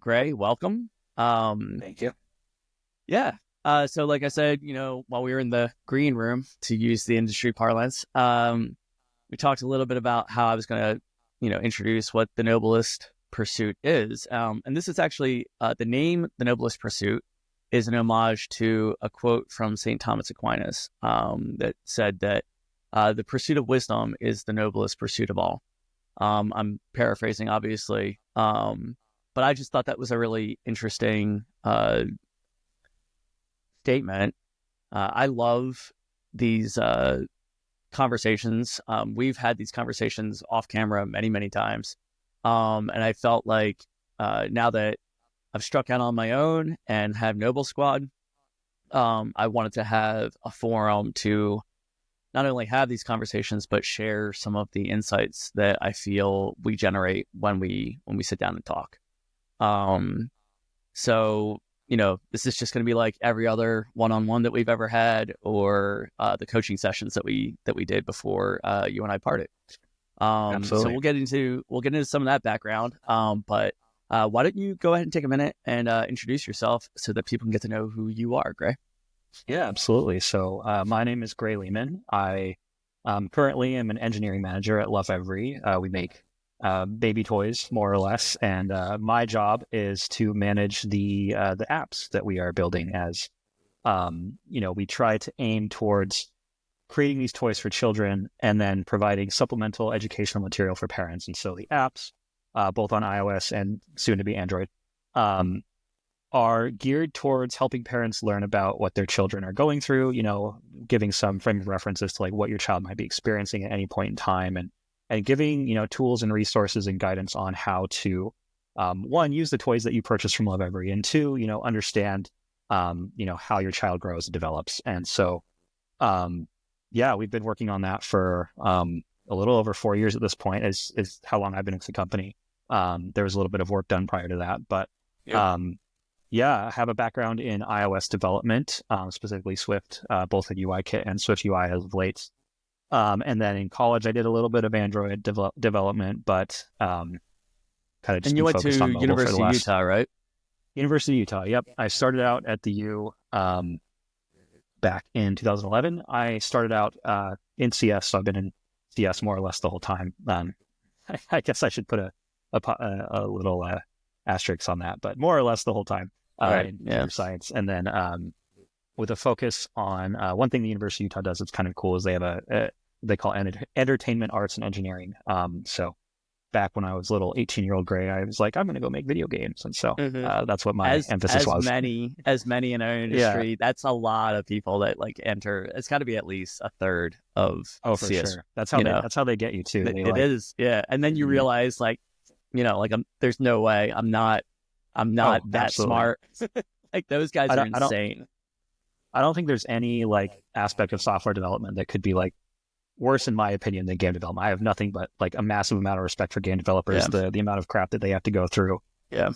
Gray, welcome. Thank you. Yeah. So like I said, while we were in the green room, to use the industry parlance, we talked a little bit about how I was going to, introduce what the Noblest Pursuit is. And this is actually the name, the Noblest Pursuit, is an homage to a quote from St. Thomas Aquinas that said that the pursuit of wisdom is the noblest pursuit of all. I'm paraphrasing, obviously, but I just thought that was a really interesting statement. I love these conversations. We've had these conversations off camera many, many times. And I felt like now that I've struck out on my own and have Noble Squad, I wanted to have a forum to not only have these conversations, but share some of the insights that I feel we generate when we sit down and talk. So, this is just going to be like every other one-on-one that we've ever had, or the coaching sessions that we did before you and I parted. Absolutely. So we'll get into some of that background. But why don't you go ahead and take a minute and introduce yourself so that people can get to know who you are, Gray? Yeah, absolutely. So my name is Gray Lehman. I currently am an engineering manager at Lovevery. We make baby toys, more or less, and my job is to manage the apps that we are building. As we try to aim towards creating these toys for children and then providing supplemental educational material for parents. And so the apps, both on iOS and soon to be Android, are geared towards helping parents learn about what their children are going through, giving some frame of references to like what your child might be experiencing at any point in time, and giving, tools and resources and guidance on how to, one, use the toys that you purchase from Lovevery, and two, understand, how your child grows and develops. And so, we've been working on that for a little over 4 years at this point, is how long I've been with the company. There was a little bit of work done prior to that, but I have a background in iOS development, specifically Swift, both in UIKit and Swift UI as of late. And then in college, I did a little bit of Android development, but kind of just. And you went to University of Utah, right? University of Utah. Yep. I started out at the U back in 2011. I started out in CS, so I've been in CS more or less the whole time. I guess I should put a little asterisk on that, but more or less the whole time in computer science. And then with a focus on one thing the University of Utah does that's kind of cool is they have they call entertainment arts and engineering. So back when I was little 18-year-old Gray, I was like, I'm going to go make video games. And so that's what my emphasis was. As many in our industry, that's a lot of people that like enter. It's got to be at least a third of for CS. Sure. That's how they get you too. It is. Yeah. And then you realize there's no way I'm not that absolutely. smart. Like those guys are insane. I don't think there's any like aspect of software development that could be like worse, in my opinion, than game development. I have nothing but like a massive amount of respect for game developers. The amount of crap that they have to go through,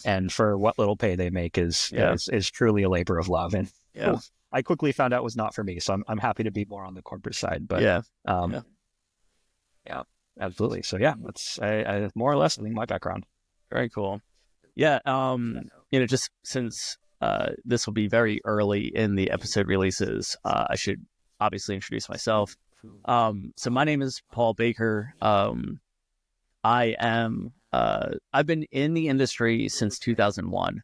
and for what little pay they make is truly a labor of love. And I quickly found out was not for me. So I'm happy to be more on the corporate side. But absolutely. So that's I more or less I think my background. Very cool. Yeah. Just since this will be very early in the episode releases, I should obviously introduce myself. So my name is Paul Baker. I've been in the industry since 2001.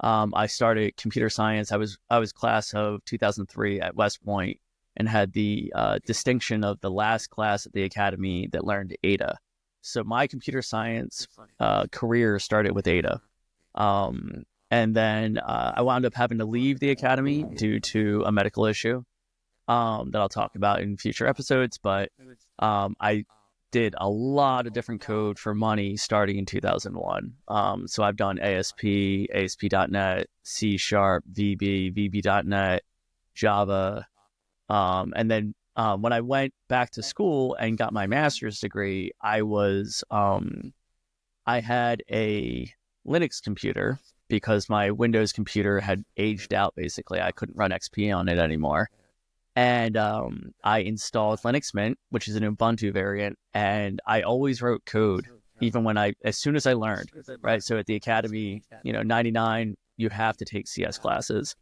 I started computer science. I was class of 2003 at West Point and had the distinction of the last class at the academy that learned Ada. So my computer science career started with Ada. And then I wound up having to leave the academy due to a medical issue that I'll talk about in future episodes. But I did a lot of different code for money starting in 2001. So I've done ASP, ASP.NET, C#, VB, VB.NET, Java. And then when I went back to school and got my master's degree, I had a Linux computer because my Windows computer had aged out, basically. I couldn't run XP on it anymore. And I installed Linux Mint, which is an Ubuntu variant, and I always wrote code even as soon as I learned, right? So at the academy, 99, you have to take CS classes.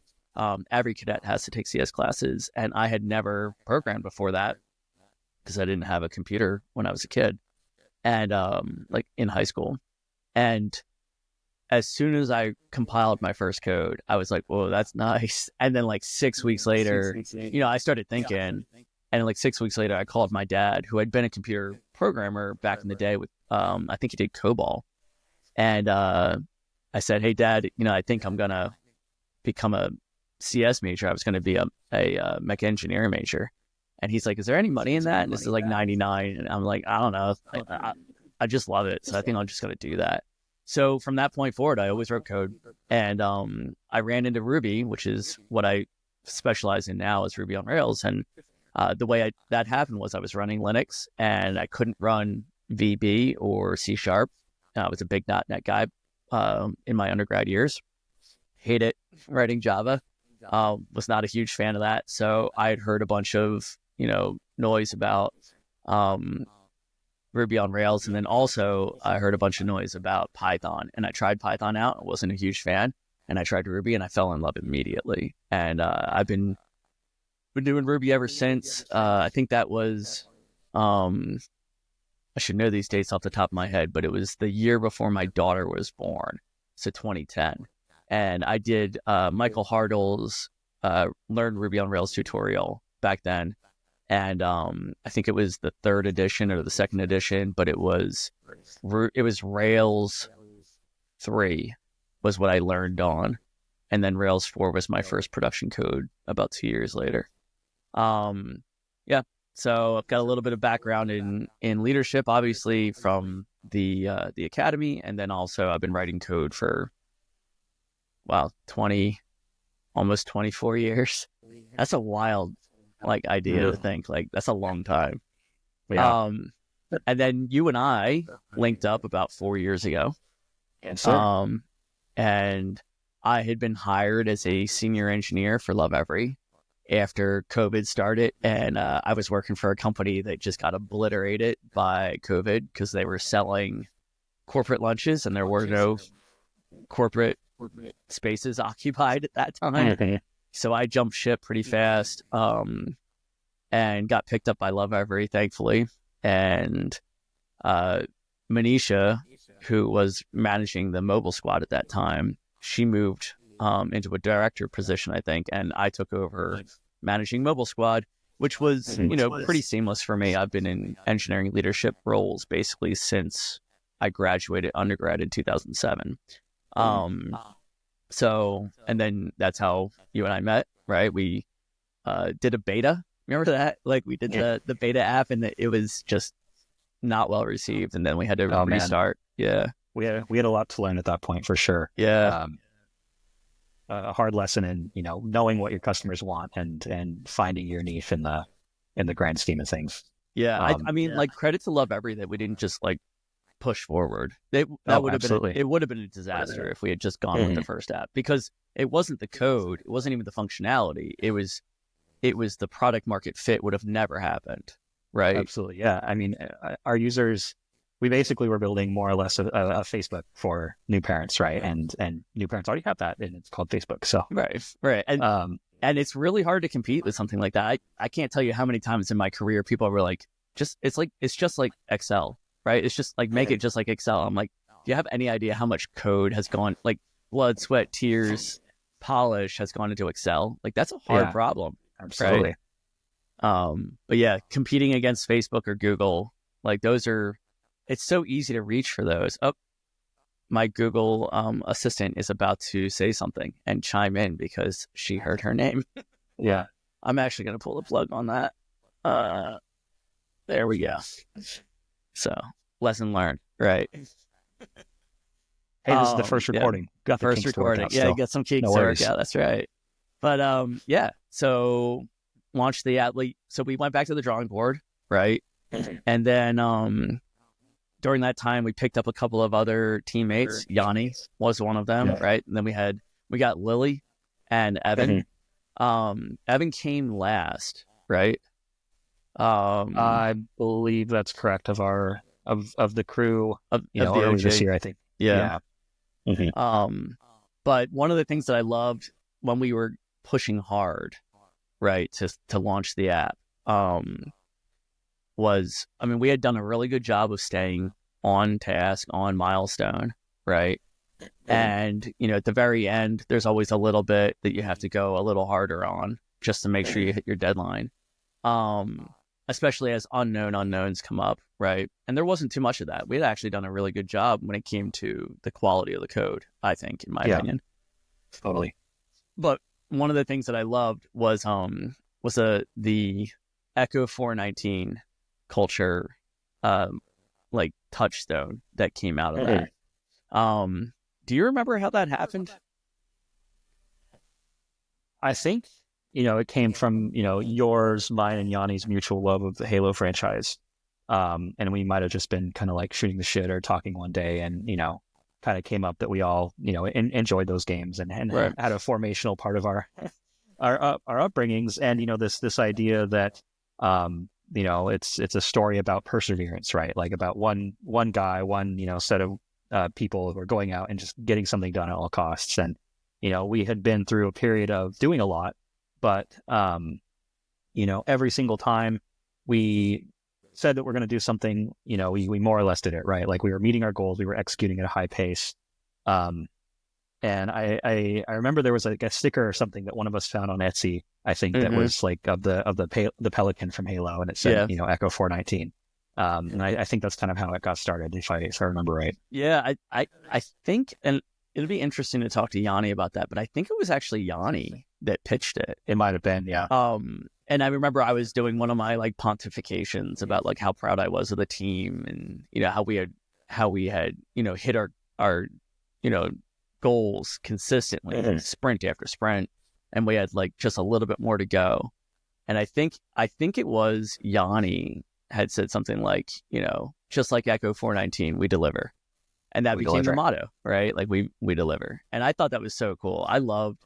Every cadet has to take CS classes. And I had never programmed before that because I didn't have a computer when I was a kid and like in high school. And as soon as I compiled my first code, I was like, whoa, that's nice. And then like 6 weeks later, I started thinking, and like 6 weeks later, I called my dad, who had been a computer programmer back in the day with, I think he did COBOL. And I said, hey, Dad, I think I'm going to become a CS major. I was going to be a mech engineering major. And he's like, is there any money in that? And this is like 99. And I'm like, I don't know. I just love it. So I think I'm just going to do that. So from that point forward, I always wrote code. And I ran into Ruby, which is what I specialize in now, is Ruby on Rails. And the way that happened was I was running Linux and I couldn't run VB or C#. I was a big .NET guy in my undergrad years. Hate it writing Java. Was not a huge fan of that. So I had heard a bunch of, noise about Ruby on Rails. And then also I heard a bunch of noise about Python. And I tried Python out. I wasn't a huge fan. And I tried Ruby and I fell in love immediately. And I've been doing Ruby ever since. I think that was, I should know these dates off the top of my head, but it was the year before my daughter was born. So 2010. And I did Michael Hartle's Learn Ruby on Rails tutorial back then. And I think it was the 3rd edition or the 2nd edition, but it was Rails 3 was what I learned on. And then Rails 4 was my first production code about 2 years later. Yeah. So I've got a little bit of background in leadership, obviously from the academy. And then also I've been writing code for, almost 24 years. That's a wild idea to think, that's a long time. Yeah. And then you and I linked up about 4 years ago. Yes, sir. And I had been hired as a senior engineer for Lovevery after COVID started. And I was working for a company that just got obliterated by COVID because they were selling corporate lunches and there were no corporate spaces occupied at that time. Okay. So I jumped ship pretty fast and got picked up by Lovevery, thankfully. And Manisha, who was managing the mobile squad at that time, she moved into a director position, I think, and I took over managing mobile squad, which was, pretty seamless for me. I've been in engineering leadership roles basically since I graduated undergrad in 2007. So, and then that's how you and I met, right? We did a beta. Remember that? We did the beta app and it was just not well received. And then we had to restart. Man. Yeah. We had a lot to learn at that point for sure. Yeah. A hard lesson in, knowing what your customers want and finding your niche in the grand scheme of things. Yeah. I mean, credit to Lovevery that we didn't just push forward. It would have been a disaster if we had just gone with the first app, because it wasn't the code, it wasn't even the functionality. It was the product market fit would have never happened, right? Absolutely, yeah. I mean, our users, we basically were building more or less a Facebook for new parents, right? And new parents already have that, and it's called Facebook. So right, and it's really hard to compete with something like that. I can't tell you how many times in my career people were like, it's just like Excel. Right? It's just make it just like Excel. I'm like, do you have any idea how much code has gone, blood, sweat, tears, polish has gone into Excel? That's a hard problem. Absolutely. Right? But yeah, competing against Facebook or Google, it's so easy to reach for those. Oh, my Google assistant is about to say something and chime in because she heard her name. Yeah. I'm actually going to pull the plug on that. There we go. So, lesson learned, right? Hey, this is the first recording. Got the first recording. Yeah, you got some kinks to work out. That's right. But yeah, so launched the app. So we went back to the drawing board, right? And then during that time, we picked up a couple of other teammates. Yanni was one of them, right? And then we got Lily and Evan. Evan came last, right? I believe that's correct, of our of the crew, of the early this OG. year, I think. Yeah. Yeah. Mm-hmm. But one of the things that I loved when we were pushing hard, right, to launch the app, was, I mean, we had done a really good job of staying on task, on milestone, right? And, at the very end, there's always a little bit that you have to go a little harder on just to make sure you hit your deadline. Especially as unknown unknowns come up, right? And there wasn't too much of that. We had actually done a really good job when it came to the quality of the code, I think, in my opinion. Totally. But one of the things that I loved was the Echo 419 culture, like touchstone that came out of that. Do you remember how that happened? I think, it came from, yours, mine, and Yanni's mutual love of the Halo franchise. And we might have just been kind of like shooting the shit or talking one day and, kind of came up that we all, enjoyed those games and Right. had a formational part of our upbringings. And, this idea that, it's a story about perseverance, right? Like about one guy, one, set of people who are going out and just getting something done at all costs. And, we had been through a period of doing a lot, but, every single time we said that we're going to do something, we more or less did it, right? Like we were meeting our goals, we were executing at a high pace. And I remember there was like a sticker or something that one of us found on Etsy, I think, that was like of the Pelican from Halo, and it said, Echo 419. And I think that's kind of how it got started, if I remember right. Yeah, I think, and it'll be interesting to talk to Yanni about that, but I think it was actually Yanni that pitched it. It might have been, yeah. And I remember I was doing one of my like pontifications about like how proud I was of the team and, how we had, hit our, goals consistently, sprint after sprint. And we had like just a little bit more to go. And I think it was Yanni had said something like, just like Echo 419, we deliver. And that became the motto, right? Like we deliver. And I thought that was so cool. I loved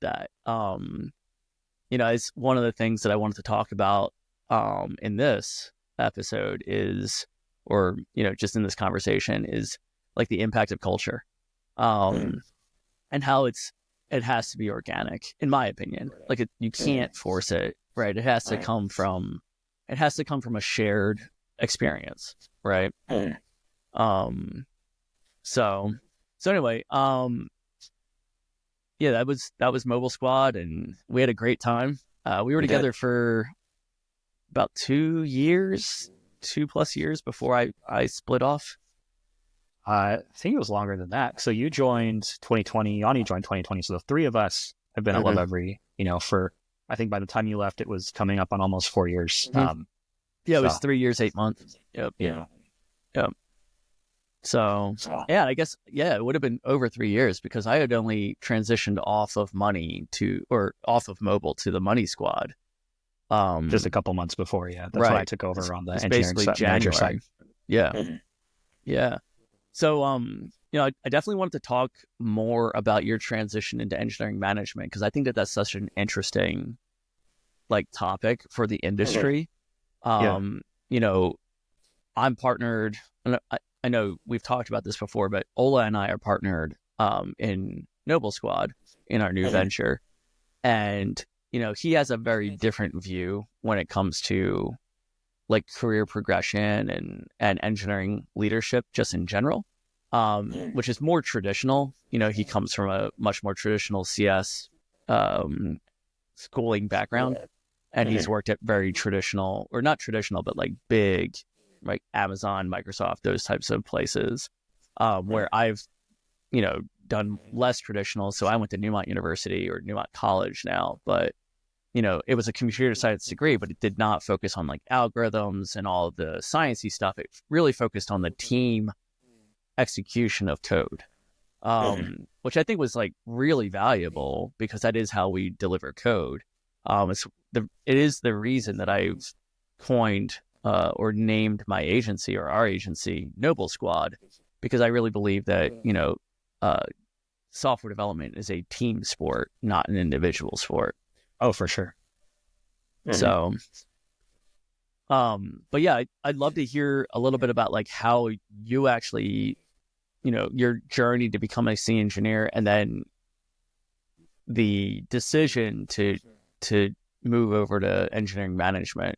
that. It's one of the things that I wanted to talk about in this episode is, or, just in this conversation is like the impact of culture, and how it has to be organic, in my opinion. Like you can't force it, right? It has to come from a shared experience, right? So anyway, yeah, that was Mobile Squad, and we had a great time. We were together for about 2 plus years before I split off. I think it was longer than that. So you joined 2020, Yanni joined 2020. So the three of us have been at Love Every, for, I think by the time you left, it was coming up on almost 4 years. It was 3 years, 8 months. Yep. Yeah. Yep. So, yeah, I guess, it would have been over 3 years because I had only transitioned off of mobile to the Money Squad. Just a couple months before, yeah. That's when I took over on the it's engineering manager side. Yeah. Yeah. So, I definitely wanted to talk more about your transition into engineering management because I think that that's such an interesting, like, topic for the industry. I'm partnered, and I know we've talked about this before, but Ola and I are partnered in Noble Squad in our new venture. And, he has a very different view when it comes to like career progression and engineering leadership just in general, which is more traditional. He comes from a much more traditional CS schooling background, and he's worked at very traditional, or not traditional, but like big, like Amazon, Microsoft, those types of places, where I've, done less traditional. So I went to Newmont University, or Newmont College now, but it was a computer science degree, but it did not focus on like algorithms and all of the sciencey stuff. It really focused on the team execution of code, which I think was like really valuable because that is how we deliver code. It is the reason that I've coined or named my agency, or our agency, Noble Squad, because I really believe that, software development is a team sport, not an individual sport. Oh, for sure. So, But yeah, I'd love to hear a little bit about like how you actually, your journey to become a C engineer, and then the decision to move over to engineering management.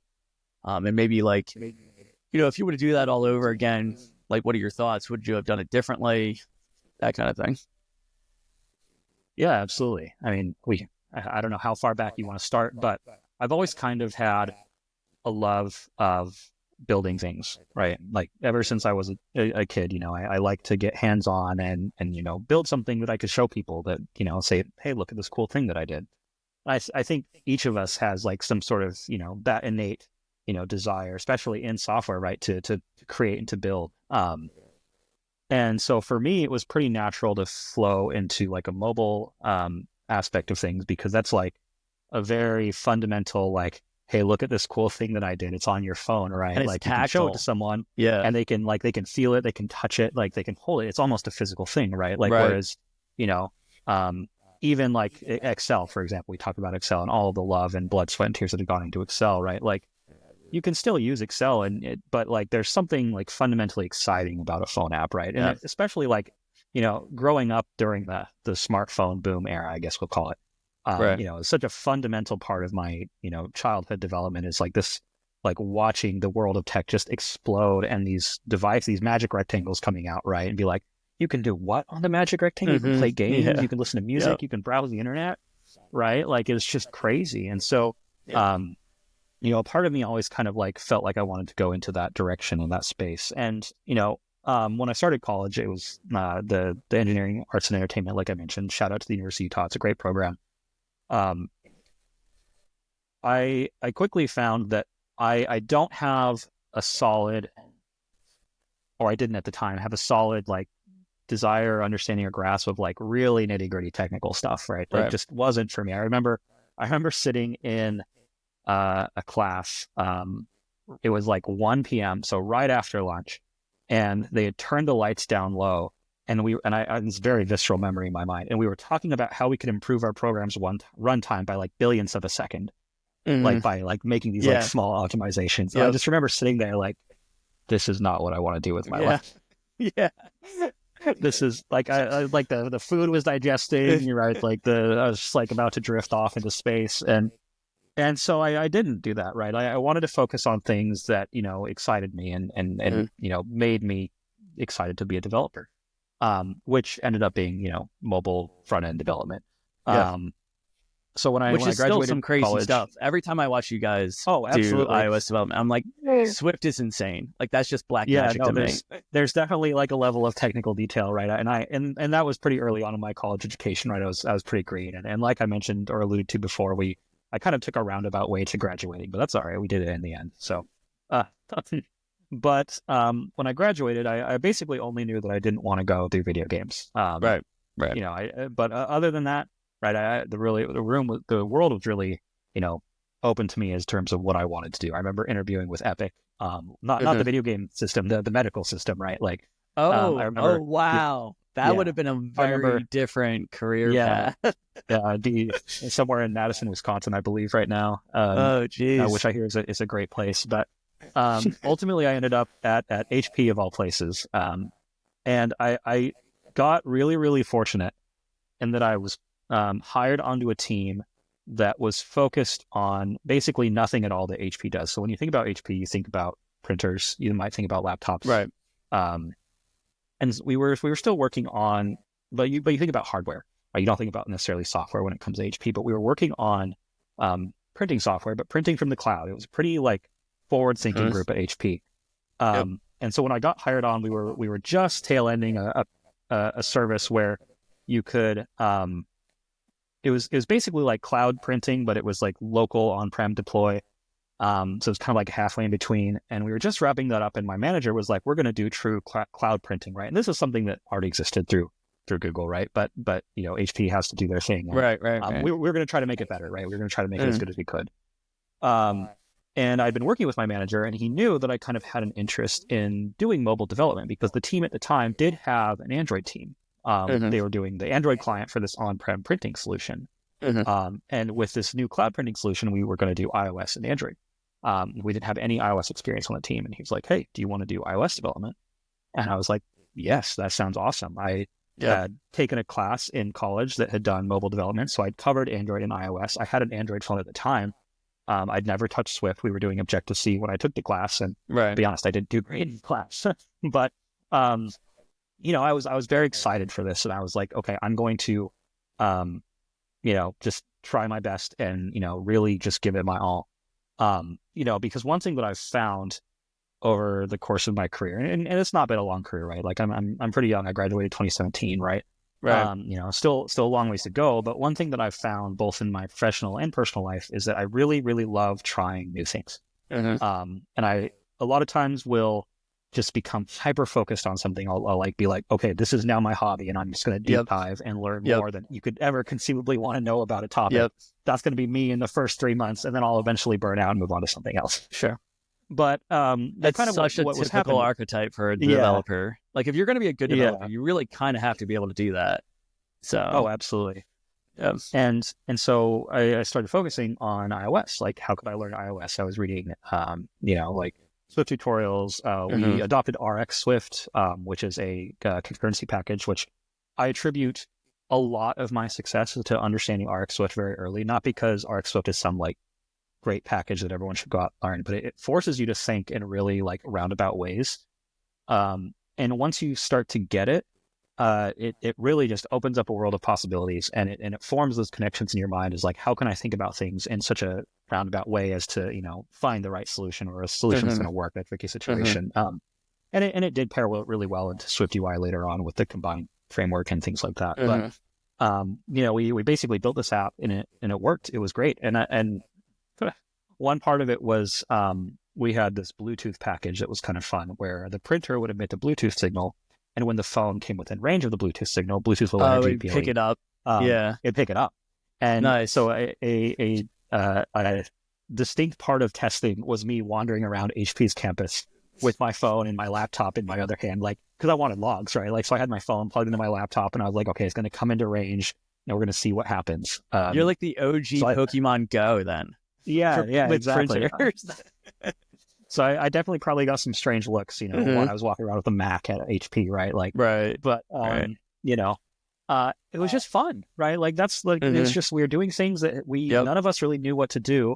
And maybe like, if you were to do that all over again, like what are your thoughts? Would you have done it differently? That kind of thing. Yeah, absolutely. I mean, I don't know how far back you want to start, but I've always kind of had a love of building things, right? Like ever since I was a kid, I like to get hands on and build something that I could show people that, say, hey, look at this cool thing that I did. I think each of us has like some sort of, that innate, desire, especially in software, right? To create and to build. And so for me, it was pretty natural to flow into like a mobile aspect of things, because that's like a very fundamental, like, hey, look at this cool thing that I did. It's on your phone, right? And it's Like tactile. You can show it to someone, and they can feel it, they can touch it, like they can hold it. It's almost a physical thing, right? Like whereas, even like Excel, for example, we talk about Excel and all the love and blood, sweat, and tears that have gone into Excel, right? Like you can still use Excel, but like there's something like fundamentally exciting about a phone app, right? And especially like, growing up during the smartphone boom era, I guess we'll call it. It's such a fundamental part of my, childhood development is like this, like watching the world of tech just explode, and these magic rectangles coming out, right? And be like, you can do what on the magic rectangle? You can play games, you can listen to music, you can browse the internet, right? Like it's just crazy. And so, a part of me always kind of like felt like I wanted to go into that direction in that space. And, when I started college, it was the engineering, arts, and entertainment, like I mentioned. Shout out to the University of Utah. It's a great program. I quickly found that I don't have a solid, or I didn't at the time have a solid like desire, understanding, or grasp of like really nitty gritty technical stuff, right? Like just wasn't for me. I remember sitting in a class. It was like 1 p.m. So right after lunch, and they had turned the lights down low. And I this very visceral memory in my mind. And we were talking about how we could improve our program's runtime by like billionths of a second, like by like making these like small optimizations. I just remember sitting there like, this is not what I want to do with my life. Yeah. This is like, I like the food was digesting, right? Like I was just like about to drift off into space. And so I didn't do that, right? I wanted to focus on things that, excited me and made me excited to be a developer. Which ended up being, mobile front end development. So when I graduated still some crazy college, stuff. Every time I watch you guys do iOS development, I'm like, Swift is insane. Like that's just black magic to me. There's definitely like a level of technical detail, right? And that was pretty early on in my college education, right? I was pretty green, and like I mentioned or alluded to before, I kind of took a roundabout way to graduating, but that's all right. We did it in the end. So, but when I graduated, I basically only knew that I didn't want to go do video games. Right. But other than that, right, the world was really, open to me in terms of what I wanted to do. I remember interviewing with Epic, not the video game system, the medical system, right? Like, I remember, wow. That would have been a very different career path. Somewhere in Madison, Wisconsin, I believe, right now. Which I hear is a great place. But ultimately, I ended up at HP of all places, and I got really, really fortunate in that I was hired onto a team that was focused on basically nothing at all that HP does. So when you think about HP, you think about printers, you might think about laptops, right? And we were still working on, but you think about hardware, right? You don't think about necessarily software when it comes to HP. But we were working on printing software, but printing from the cloud. It was a pretty like forward-thinking group at HP. And so when I got hired on, we were just tail ending a service where you could it was basically like cloud printing, but it was like local on-prem deploy. So it's kind of like halfway in between. And we were just wrapping that up, and my manager was like, we're going to do true cloud printing, right? And this is something that already existed through Google, right? But HP has to do their thing. And, right. We're going to try to make it better, right? We're going to try to make it as good as we could. And I'd been working with my manager, and he knew that I kind of had an interest in doing mobile development because the team at the time did have an Android team. They were doing the Android client for this on-prem printing solution. And with this new cloud printing solution, we were going to do iOS and Android. We didn't have any iOS experience on the team. And he was like, hey, do you want to do iOS development? And I was like, yes, that sounds awesome. I had taken a class in college that had done mobile development. So I'd covered Android and iOS. I had an Android phone at the time. I'd never touched Swift. We were doing Objective-C when I took the class. And to be honest, I didn't do great in class. But, I was very excited for this. And I was like, okay, I'm going to, just try my best and, really just give it my all. Because one thing that I've found over the course of my career, and it's not been a long career, right? Like I'm pretty young. I graduated 2017, right? Right. Still a long ways to go. But one thing that I've found both in my professional and personal life is that I really, really love trying new things. And I a lot of times will just become hyper focused on something. I'll be like, okay, this is now my hobby, and I'm just going to deep dive and learn more than you could ever conceivably want to know about a topic. That's going to be me in the first 3 months, and then I'll eventually burn out and move on to something else. Sure. But that's kind of such a typical archetype for a developer. Like if you're going to be a good developer, you really kind of have to be able to do that. So absolutely. And so I started focusing on iOS. Like, how could I learn iOS? I was reading, like Swift tutorials. We adopted RX Swift, which is a concurrency package, which I attribute a lot of my success to understanding RX Swift very early. Not because RX Swift is some like great package that everyone should go out and learn, but it forces you to think in really like roundabout ways. And once you start to get it, it really just opens up a world of possibilities, and it forms those connections in your mind as like, how can I think about things in such a roundabout way as to, find the right solution or a solution that's going to work in a tricky situation. And it did pair really well into Swift UI later on with the combined framework and things like that. But, we basically built this app and it worked. It was great. And one part of it was, we had this Bluetooth package that was kind of fun, where the printer would emit a Bluetooth signal. And when the phone came within range of the Bluetooth signal, Bluetooth Low Energy PLE, pick it up. It'd pick it up. And nice. So a distinct part of testing was me wandering around HP's campus with my phone and my laptop in my other hand, like, because I wanted logs, right? Like, so I had my phone plugged into my laptop, and I was like, okay, it's going to come into range, and we're going to see what happens. You're like the OG Pokemon Go then. Yeah, exactly. So I definitely probably got some strange looks, while I was walking around with a Mac at HP, right? Like, right. But, it was just fun, right? Like, that's like, it's just, we were doing things that none of us really knew what to do,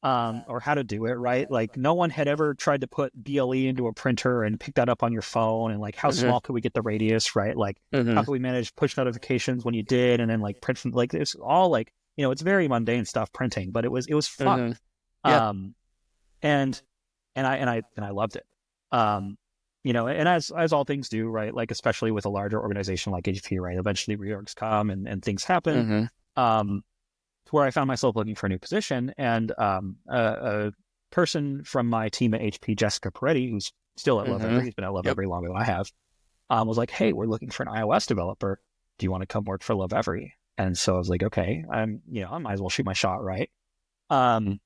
or how to do it, right? Like, no one had ever tried to put BLE into a printer and pick that up on your phone. And like, how small could we get the radius, right? Like, how could we manage push notifications when you did? And then like print from, like, it's all like, it's very mundane stuff, printing, but it was fun. And I loved it. And as all things do, right? Like, especially with a larger organization like HP, right? Eventually reorgs come and things happen. To where I found myself looking for a new position, and a person from my team at HP, Jessica Peretti, who's still at Love Every, he's been at Love Every longer than I have, was like, hey, we're looking for an iOS developer. Do you want to come work for Love Every? And so I was like, okay, I might as well shoot my shot, right? And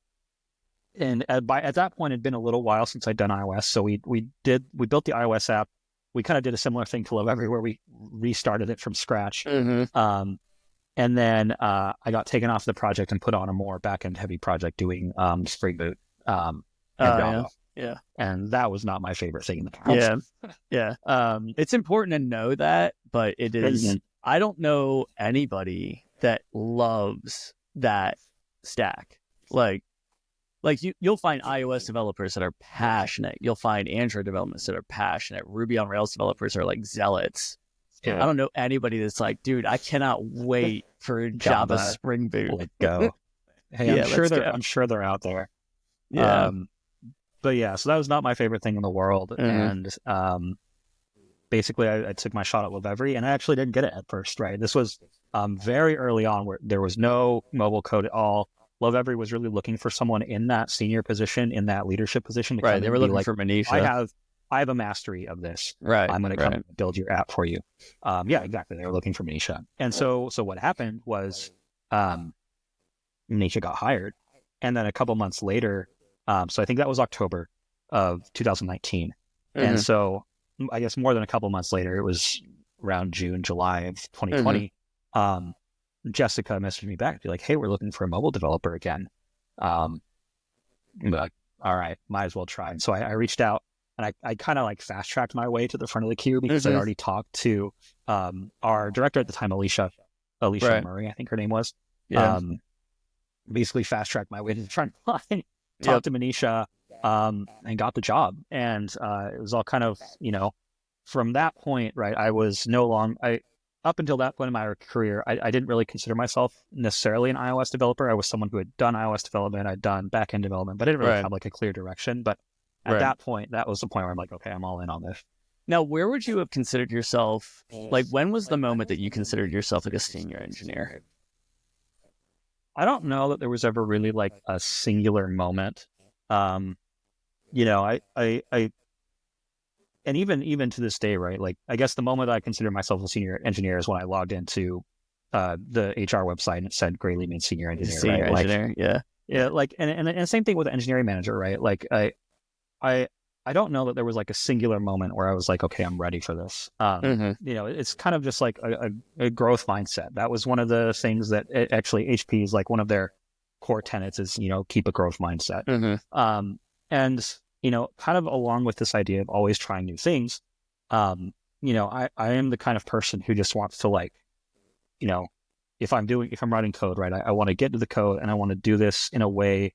at that point, it'd been a little while since I'd done iOS. So we built the iOS app. We kind of did a similar thing to Love Every, where we restarted it from scratch. And then I got taken off the project and put on a more back-end heavy project doing Spring Boot. And that was not my favorite thing in the past. It's important to know that, but it is, I don't know anybody that loves that stack. Like you'll find iOS developers that are passionate. You'll find Android developers that are passionate. Ruby on Rails developers are like zealots. I don't know anybody that's like, dude, I cannot wait for Java Spring Boot. Let go. Hey, I'm sure they're out there. But yeah, so that was not my favorite thing in the world. And basically I took my shot at Love Every, and I actually didn't get it at first, right? This was very early on, where there was no mobile code at all. Love Every was really looking for someone in that senior position, in that leadership position. Right, they were looking for minutia. I have a mastery of this. Right, I'm going to come build your app for you. Yeah, exactly. They were looking for minutia. And so what happened was minutia got hired. And then a couple months later, so I think that was October of 2019. And so I guess more than a couple months later, it was around June, July of 2020. Jessica messaged me back to be like, hey, we're looking for a mobile developer again. Like, all right, might as well try. So I reached out and I kind of like fast tracked my way to the front of the queue because I already talked to our director at the time, Alicia Right. Murray, I think her name was. Yeah. Basically fast tracked my way to the front line, Yep. talked to Manisha, and got the job. And it was all kind of, from that point, right, I was no longer, up until that point in my career, I didn't really consider myself necessarily an iOS developer. I was someone who had done iOS development, I'd done back-end development, but I didn't really Right. have like a clear direction. But at that point, that was the point where I'm like, okay, I'm all in on this. Now, where would you have considered yourself? Like, when was the moment that you considered yourself like a senior engineer? I don't know that there was ever really like a singular moment. I and even to this day, right? Like, I guess the moment I consider myself a senior engineer is when I logged into the HR website and it said Gray Lehman senior engineer. Senior right? engineer, Like, yeah. Yeah, like, and same thing with the engineering manager, right? Like, I don't know that there was like a singular moment where I was like, okay, I'm ready for this. It's kind of just like a growth mindset. That was one of the things that actually HP is like one of their core tenets is, keep a growth mindset. And kind of along with this idea of always trying new things, I am the kind of person who just wants to like, if I'm writing code, right, I want to get to the code and I want to do this in a way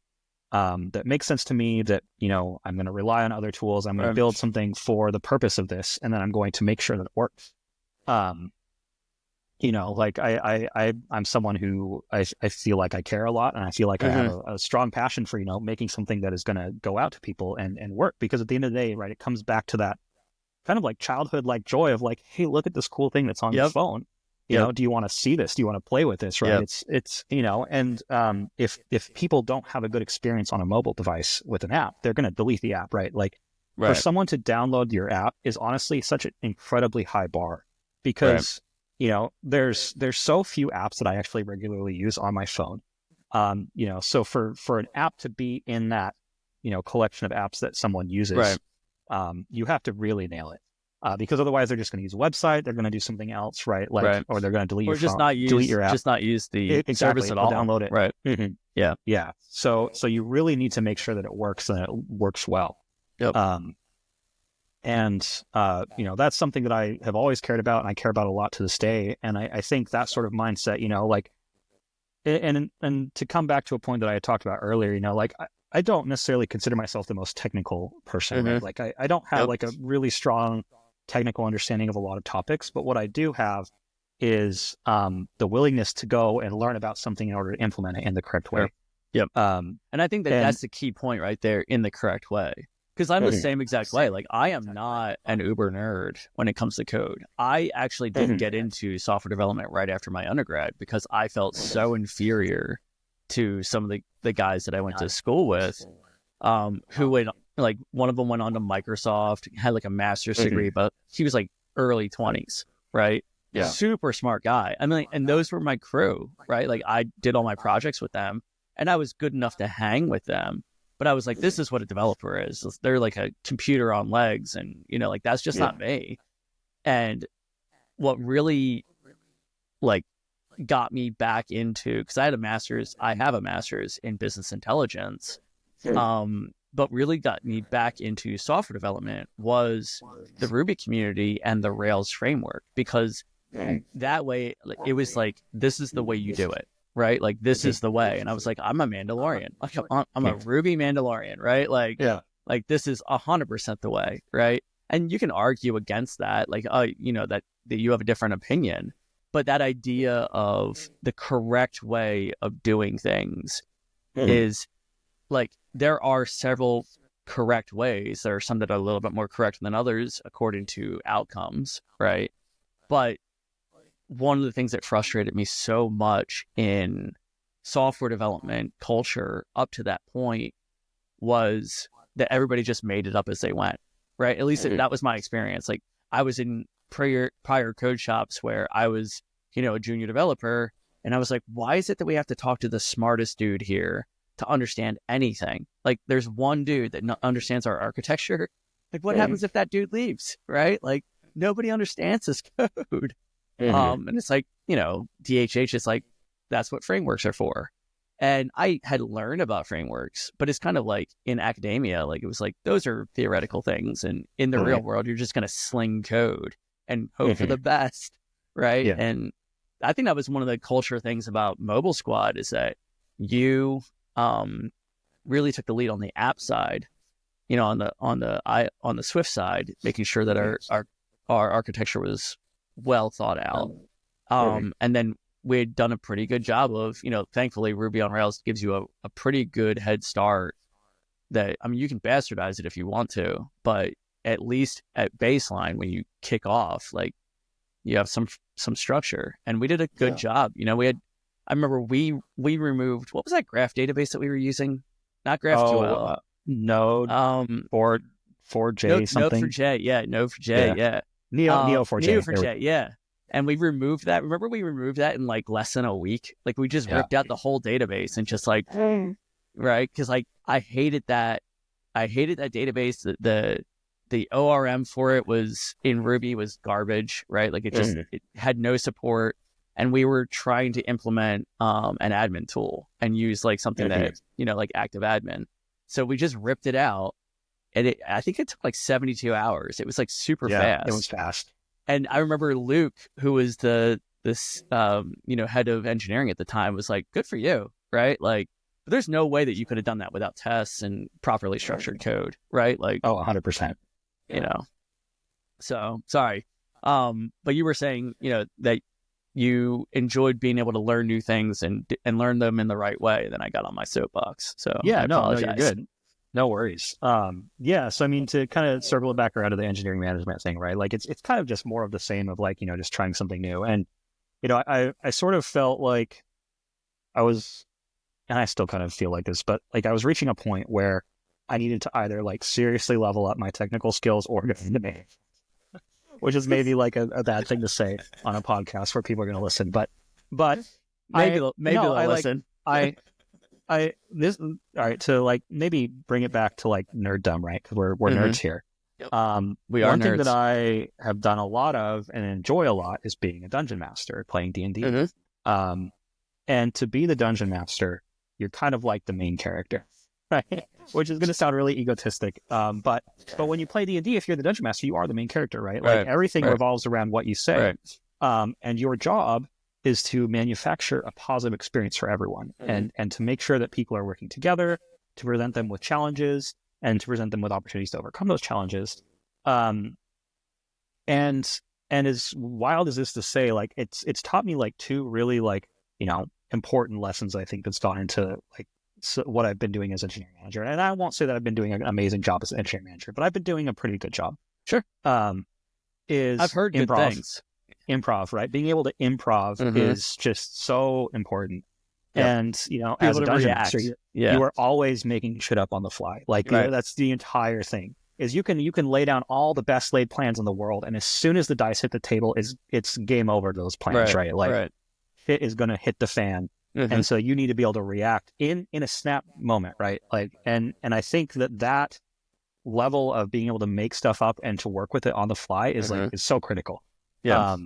that makes sense to me, that, I'm going to rely on other tools. I'm going to build something for the purpose of this, and then I'm going to make sure that it works. Like I'm someone who I feel like I care a lot, and I feel like I have a strong passion for, making something that is going to go out to people and work, because at the end of the day, right, it comes back to that kind of like childhood, like joy of like, hey, look at this cool thing that's on your phone. Do you want to see this? Do you want to play with this? Right. It's, and if people don't have a good experience on a mobile device with an app, they're going to delete the app, right? Like for someone to download your app is honestly such an incredibly high bar, because, there's so few apps that I actually regularly use on my phone. So for an app to be in that, collection of apps that someone uses, you have to really nail it. Because otherwise they're just going to use a website, they're going to do something else, right? Like, or they're going to delete your app, just not use the service at all. Download it, right? Yeah. So you really need to make sure that it works and it works well. That's something that I have always cared about, and I care about a lot to this day. And I think that sort of mindset, like, and to come back to a point that I had talked about earlier, like I don't necessarily consider myself the most technical person, right? Like I don't have like a really strong technical understanding of a lot of topics, but what I do have is the willingness to go and learn about something in order to implement it in the correct way. And I think that's the key point right there, in the correct way. Because I'm the same exact way. Like, I am not an uber nerd when it comes to code. I actually didn't get into software development right after my undergrad because I felt so inferior to some of the guys that I went to school with, who went, like, one of them went on to Microsoft, had like a master's degree, but he was like early 20s, right? Yeah. Super smart guy. I mean, and those were my crew, right? Like, I did all my projects with them, and I was good enough to hang with them. But I was like, this is what a developer is. They're like a computer on legs, and, like, that's just not me. And what really, like, got me back into, because I have a master's in business intelligence, but really got me back into software development was the Ruby community and the Rails framework, because that way, like, it was like, this is the way you do it, right? Like, this is the way. And I was like, I'm a Mandalorian. Like, I'm a Ruby Mandalorian, right? Like, like, this is 100% the way, right? And you can argue against that, like, that you have a different opinion. But that idea of the correct way of doing things is, like, there are several correct ways. There are some that are a little bit more correct than others according to outcomes, right? But one of the things that frustrated me so much in software development culture up to that point was that everybody just made it up as they went, right? At least that was my experience. Like, I was in prior code shops where I was, a junior developer, and I was like, why is it that we have to talk to the smartest dude here to understand anything? Like, there's one dude that understands our architecture. Like, what happens if that dude leaves, right? Like, nobody understands this code. And it's like, DHH is like, that's what frameworks are for. And I had learned about frameworks, but it's kind of like in academia, like it was like, those are theoretical things. And in the real world, you're just going to sling code and hope for the best. Right. Yeah. And I think that was one of the culture things about Mobile Squad, is that you really took the lead on the app side, on the Swift side, making sure that our architecture was well thought out. And then we'd done a pretty good job of, thankfully Ruby on Rails gives you a pretty good head start that, I mean, you can bastardize it if you want to, but at least at baseline, when you kick off, like, you have some structure. And we did a good job. I remember we removed, what was that graph database that we were using? Not GraphQL. Node, 4J something. Node4j, yeah. Node4j, yeah. Neo4j. Neo4j, yeah. And we removed that. Remember, we removed that in like less than a week. Like, we just ripped out the whole database and just like, right? Because like I hated that database. The ORM for it was in Ruby was garbage, right? Like it had no support. And we were trying to implement an admin tool and use like something that, like active admin. So we just ripped it out, and I think it took like 72 hours. It was like super fast. It was fast. And I remember Luke, who was this head of engineering at the time, was like, good for you, right? Like, there's no way that you could have done that without tests and properly structured code, right? Like, 100%. So sorry. But you were saying, that you enjoyed being able to learn new things and learn them in the right way. Then I got on my soapbox. So yeah, no, you're good. No worries. So I mean, to kind of circle it back around to the engineering management thing, right? Like it's kind of just more of the same of like, just trying something new. And, I sort of felt like I was, and I still kind of feel like this, but like I was reaching a point where I needed to either like seriously level up my technical skills or get into management, which is maybe like a bad thing to say on a podcast where people are going to listen, but maybe they'll listen. All right, to like maybe bring it back to like nerddom, right? Because we're nerds here. Yep. We are. One thing that I have done a lot of and enjoy a lot is being a dungeon master, playing D&D. And to be the dungeon master, you're kind of like the main character, right? Which is going to sound really egotistic. But when you play D&D, if you're the dungeon master, you are the main character, right? Like everything revolves around what you say. And your job is to manufacture a positive experience for everyone and to make sure that people are working together, to present them with challenges and to present them with opportunities to overcome those challenges. And as wild as this to say, like it's taught me like two really like, important lessons I think that's gone into like what I've been doing as engineering manager. And I won't say that I've been doing an amazing job as an engineering manager, but I've been doing a pretty good job. Sure. I've heard good things. Improv, right? Being able to improv is just so important. Yep. And, as a dungeon master, you are always making shit up on the fly. Like that's the entire thing. Is you can lay down all the best laid plans in the world, and as soon as the dice hit the table, it's game over to those plans, right? Like shit is going to hit the fan. And so you need to be able to react in a snap moment, right? Like, and I think that level of being able to make stuff up and to work with it on the fly is like, is so critical. Yeah.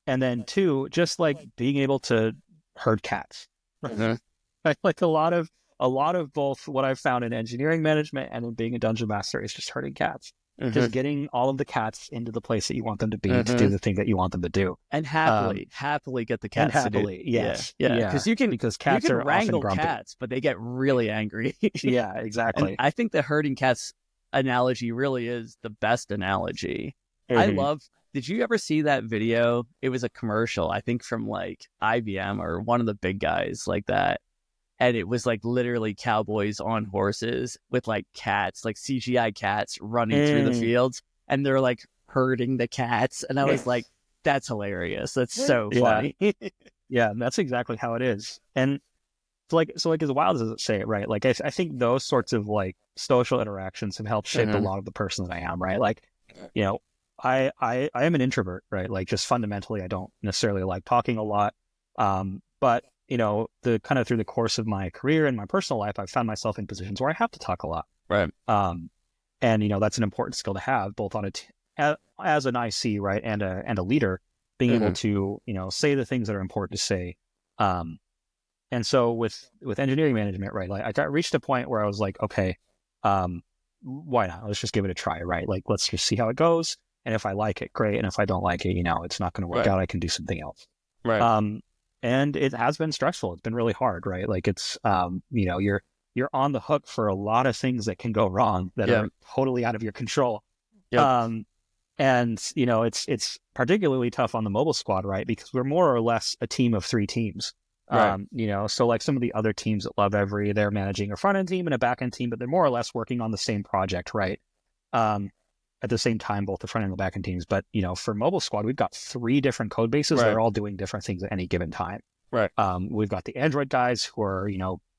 And then two, just like being able to herd cats, like a lot of both what I've found in engineering management and in being a dungeon master is just herding cats. Just getting all of the cats into the place that you want them to be to do the thing that you want them to do, and happily get the cats to do. Yes, because cats you can are wrangle often grumpy. Cats, but they get really angry. Yeah, exactly. And I think the herding cats analogy really is the best analogy. I love. Did you ever see that video? It was a commercial, I think from like IBM or one of the big guys like that. And it was like literally cowboys on horses with like cats, like CGI cats running through the fields. And they're like herding the cats. And I was like, that's hilarious. That's so funny. Yeah, that's exactly how it is. And so like as wild as it say it, right? Like I think those sorts of like social interactions have helped shape a lot of the person that I am, right? Like, I am an introvert, right? Like just fundamentally, I don't necessarily like talking a lot. But the kind of through the course of my career and my personal life, I've found myself in positions where I have to talk a lot. Right. And that's an important skill to have both on as an IC, right. And a leader being able to, say the things that are important to say. And so with engineering management, right, like I got reached a point where I was like, okay, why not? Let's just give it a try, right? Like, let's just see how it goes. And if I like it, great. And if I don't like it, it's not going to work Right. out. I can do something else. Right. Um, and it has been stressful. It's been really hard, right? Like it's, you're on the hook for a lot of things that can go wrong that Yeah. are totally out of your control. Yep. Um, and it's particularly tough on the mobile squad, right? Because we're more or less a team of 3 teams. Right. So like some of the other teams at Love Every, they're managing a front end team and a back end team, but they're more or less working on the same project, right? At the same time, both the front end and the back end teams. But for Mobile Squad, we've got 3 different code bases that Right. are all doing different things at any given time. Right. We've got the Android guys who are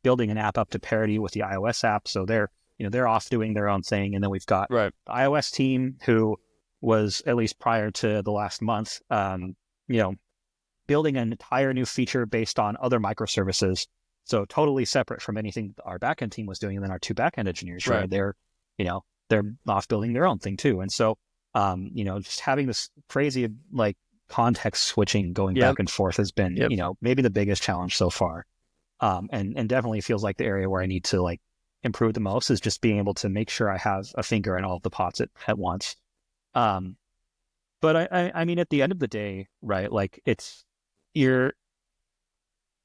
building an app up to parity with the iOS app, so they're off doing their own thing, and then we've got Right. the iOS team who was, at least prior to the last month, building an entire new feature based on other microservices. So totally separate from anything our backend team was doing. And then our 2 backend engineers, right? They're off building their own thing too. And so, just having this crazy like context switching going back and forth has been, maybe the biggest challenge so far. And definitely feels like the area where I need to like improve the most is just being able to make sure I have a finger in all of the pots at once. But I mean, at the end of the day, right? Like I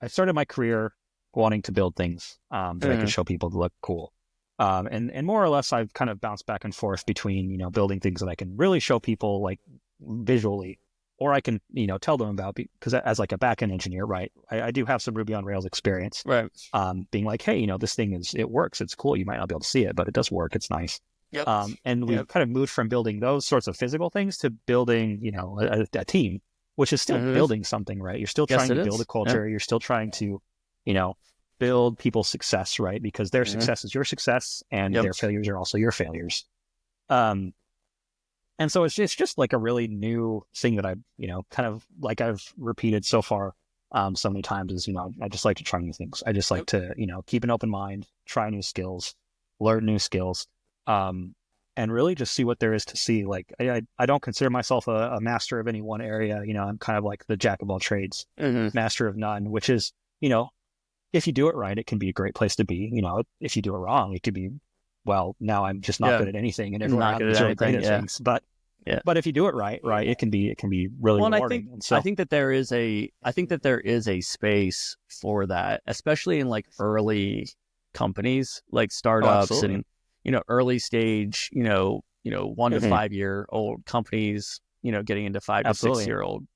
started my career wanting to build things that I could show people to look cool. And more or less, I've kind of bounced back and forth between, building things that I can really show people like visually, or I can, tell them about, because as like a backend engineer, right, I do have some Ruby on Rails experience, Right. being like, hey, this thing it works. It's cool. You might not be able to see it, but it does work. It's nice. Yep. And we've kind of moved from building those sorts of physical things to building, a team, which is still building something, right? You're still trying to build a culture. You're still trying to, build people's success, right? Because their success is your success, and their failures are also your failures. And so it's just like a really new thing that I, kind of like I've repeated so far so many times is, I just like to try new things. I just like to, keep an open mind, try new skills, learn new skills. And really just see what there is to see. Like, I don't consider myself a master of any one area. I'm kind of like the jack of all trades, master of none, which is, if you do it right, it can be a great place to be. If you do it wrong, it could be, well, now I'm just not good at anything, and everyone else is really great at things. But if you do it right, it can be really rewarding. I think that there is a space for that, especially in like early companies, like startups and early stage, 1 to 5 year old companies, getting into 5 to 6 year old,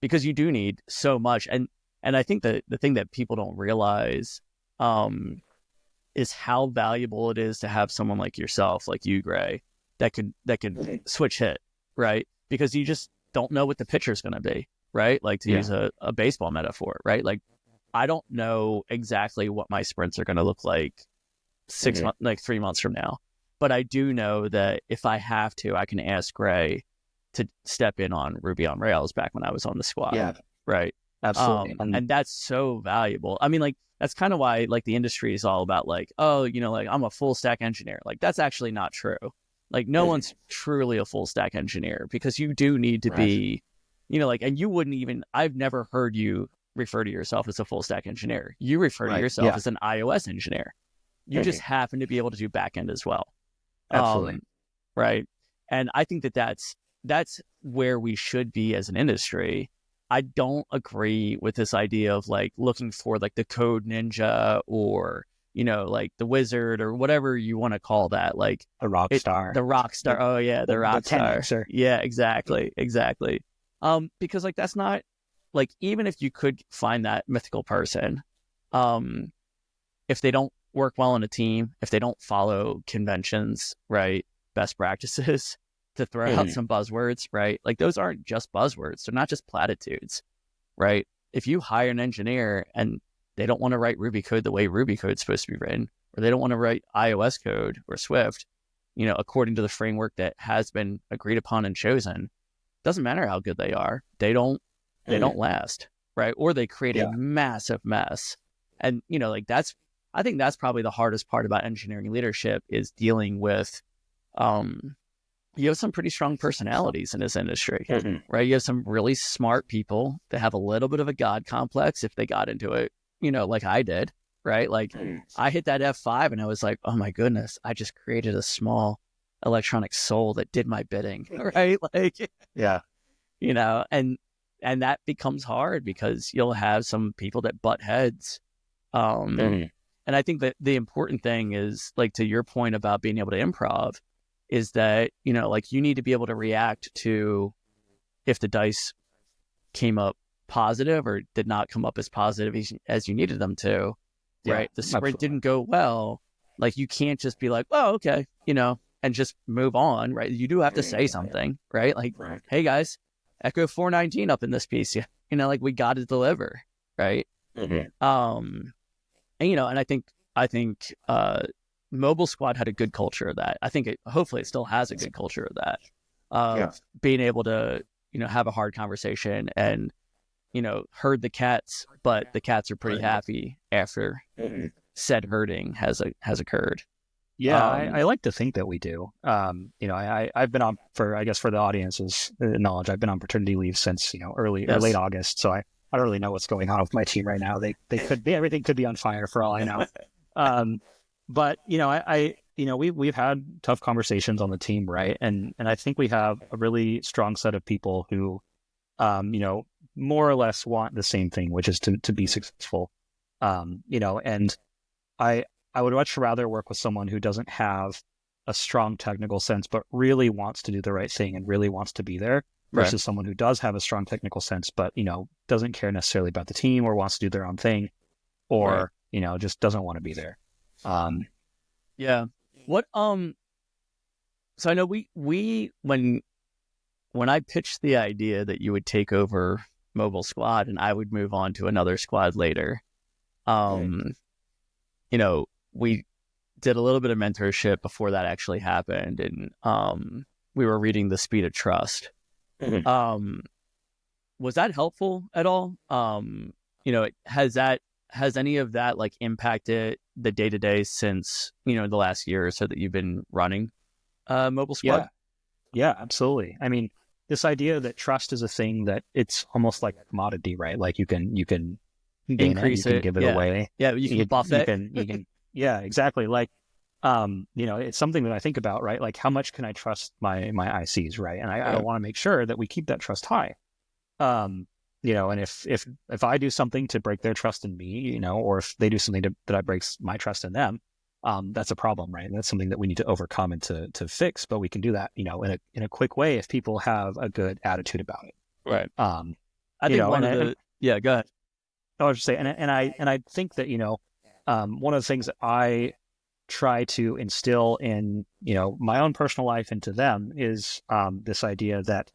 because you do need so much. And I think that the thing that people don't realize, is how valuable it is to have someone like yourself, like you, Gray, that could switch hit, right? Because you just don't know what the pitcher's going to be, right? Like, to use a baseball metaphor, right? Like, I don't know exactly what my sprints are going to look like 6 months, like 3 months from now. But I do know that if I have to, I can ask Gray to step in on Ruby on Rails back when I was on the squad. Yeah. Right. Absolutely. And that's so valuable. I mean, like, that's kind of why, like, the industry is all about, like, oh, like, I'm a full stack engineer. Like, that's actually not true. Like, no one's truly a full stack engineer, because you do need to be, like, and you wouldn't even, I've never heard you refer to yourself as a full stack engineer. You refer to yourself as an iOS engineer. You just happen to be able to do backend as well. Absolutely. Right. And I think that that's where we should be as an industry. I don't agree with this idea of like looking for like the code ninja or, like the wizard or whatever you want to call that. Like the rock star. The rock star. The rock star. Sure. Yeah, exactly. Because like, that's not like, even if you could find that mythical person, if they don't work well in a team, if they don't follow conventions, right, best practices, to throw out some buzzwords, right? Like, those aren't just buzzwords. They're not just platitudes, right? If you hire an engineer and they don't want to write Ruby code the way Ruby code is supposed to be written, or they don't want to write iOS code or Swift, according to the framework that has been agreed upon and chosen, doesn't matter how good they are. They don't last, right? Or they create a massive mess. And, like, I think that's probably the hardest part about engineering leadership, is dealing with, you have some pretty strong personalities in this industry, right? You have some really smart people that have a little bit of a God complex if they got into it, like I did, right? Like I hit that F5 and I was like, oh my goodness, I just created a small electronic soul that did my bidding, right? Like, Yeah. and that becomes hard because you'll have some people that butt heads. And I think that the important thing is, like, to your point about being able to improv, is that, like, you need to be able to react to if the dice came up positive or did not come up as positive as you needed them to, right? The sprint didn't go well. Like, you can't just be like, oh, okay, and just move on, right? You do have to say something, right? Like, hey guys, Echo 419 up in this piece, like, we got to deliver, right? And I think Mobile Squad had a good culture of that. I think hopefully it still has a good culture of that, of being able to, have a hard conversation and, herd the cats, but the cats are pretty happy after said herding has occurred. Yeah, I like to think that we do. I've been on, for the audience's knowledge, I've been on paternity leave since, early or late August. So I don't really know what's going on with my team right now. They could be, everything could be on fire for all I know. But we've had tough conversations on the team, right? And I think we have a really strong set of people who, more or less want the same thing, which is to be successful. And I would much rather work with someone who doesn't have a strong technical sense, but really wants to do the right thing and really wants to be there, versus someone who does have a strong technical sense, but, doesn't care necessarily about the team or wants to do their own thing, or, just doesn't want to be there. Yeah. What, so I know when I pitched the idea that you would take over Mobile Squad and I would move on to another squad later, we did a little bit of mentorship before that actually happened, and we were reading The Speed of Trust. Was that helpful at all? Has any of that, like, impacted the day-to-day since, the last year or so that you've been running Mobile Squad? Yeah, absolutely. I mean, this idea that trust is a thing that it's almost like a commodity, right? Like you can gain increase it, you can give it away. Yeah, you can buff it. You can yeah, exactly. Like, it's something that I think about, right? Like, how much can I trust my ICs, right? And I want to make sure that we keep that trust high. And if I do something to break their trust in me, or if they do something that breaks my trust in them, that's a problem, right? And that's something that we need to overcome and to fix. But we can do that, in a quick way if people have a good attitude about it. Right. I think go ahead. I was just saying, and I think that, one of the things that I try to instill in, my own personal life into them is this idea that,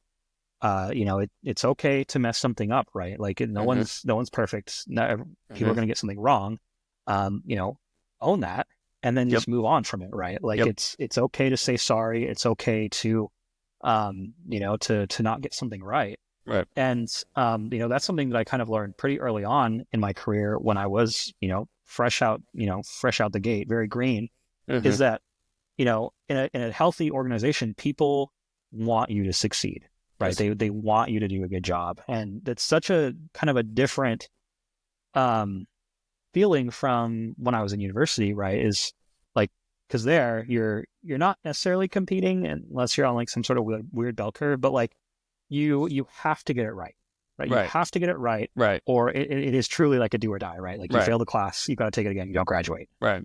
it's okay to mess something up, right? Like, no one's perfect. People are going to get something wrong. Own that and then just move on from it, right? Like, it's okay to say sorry. It's okay to, to not get something right. Right. And, that's something that I kind of learned pretty early on in my career when I was, fresh out the gate, very green, is that, in a healthy organization, people want you to succeed, right? Yes. They want you to do a good job. And it's such a kind of a different, feeling from when I was in university, right? Is like, cause there you're not necessarily competing unless you're on like some sort of weird bell curve, but like, you have to get it right. You have to get it right, or it is truly like a do or die, right? Like, you fail the class, you got to take it again, you don't graduate, right.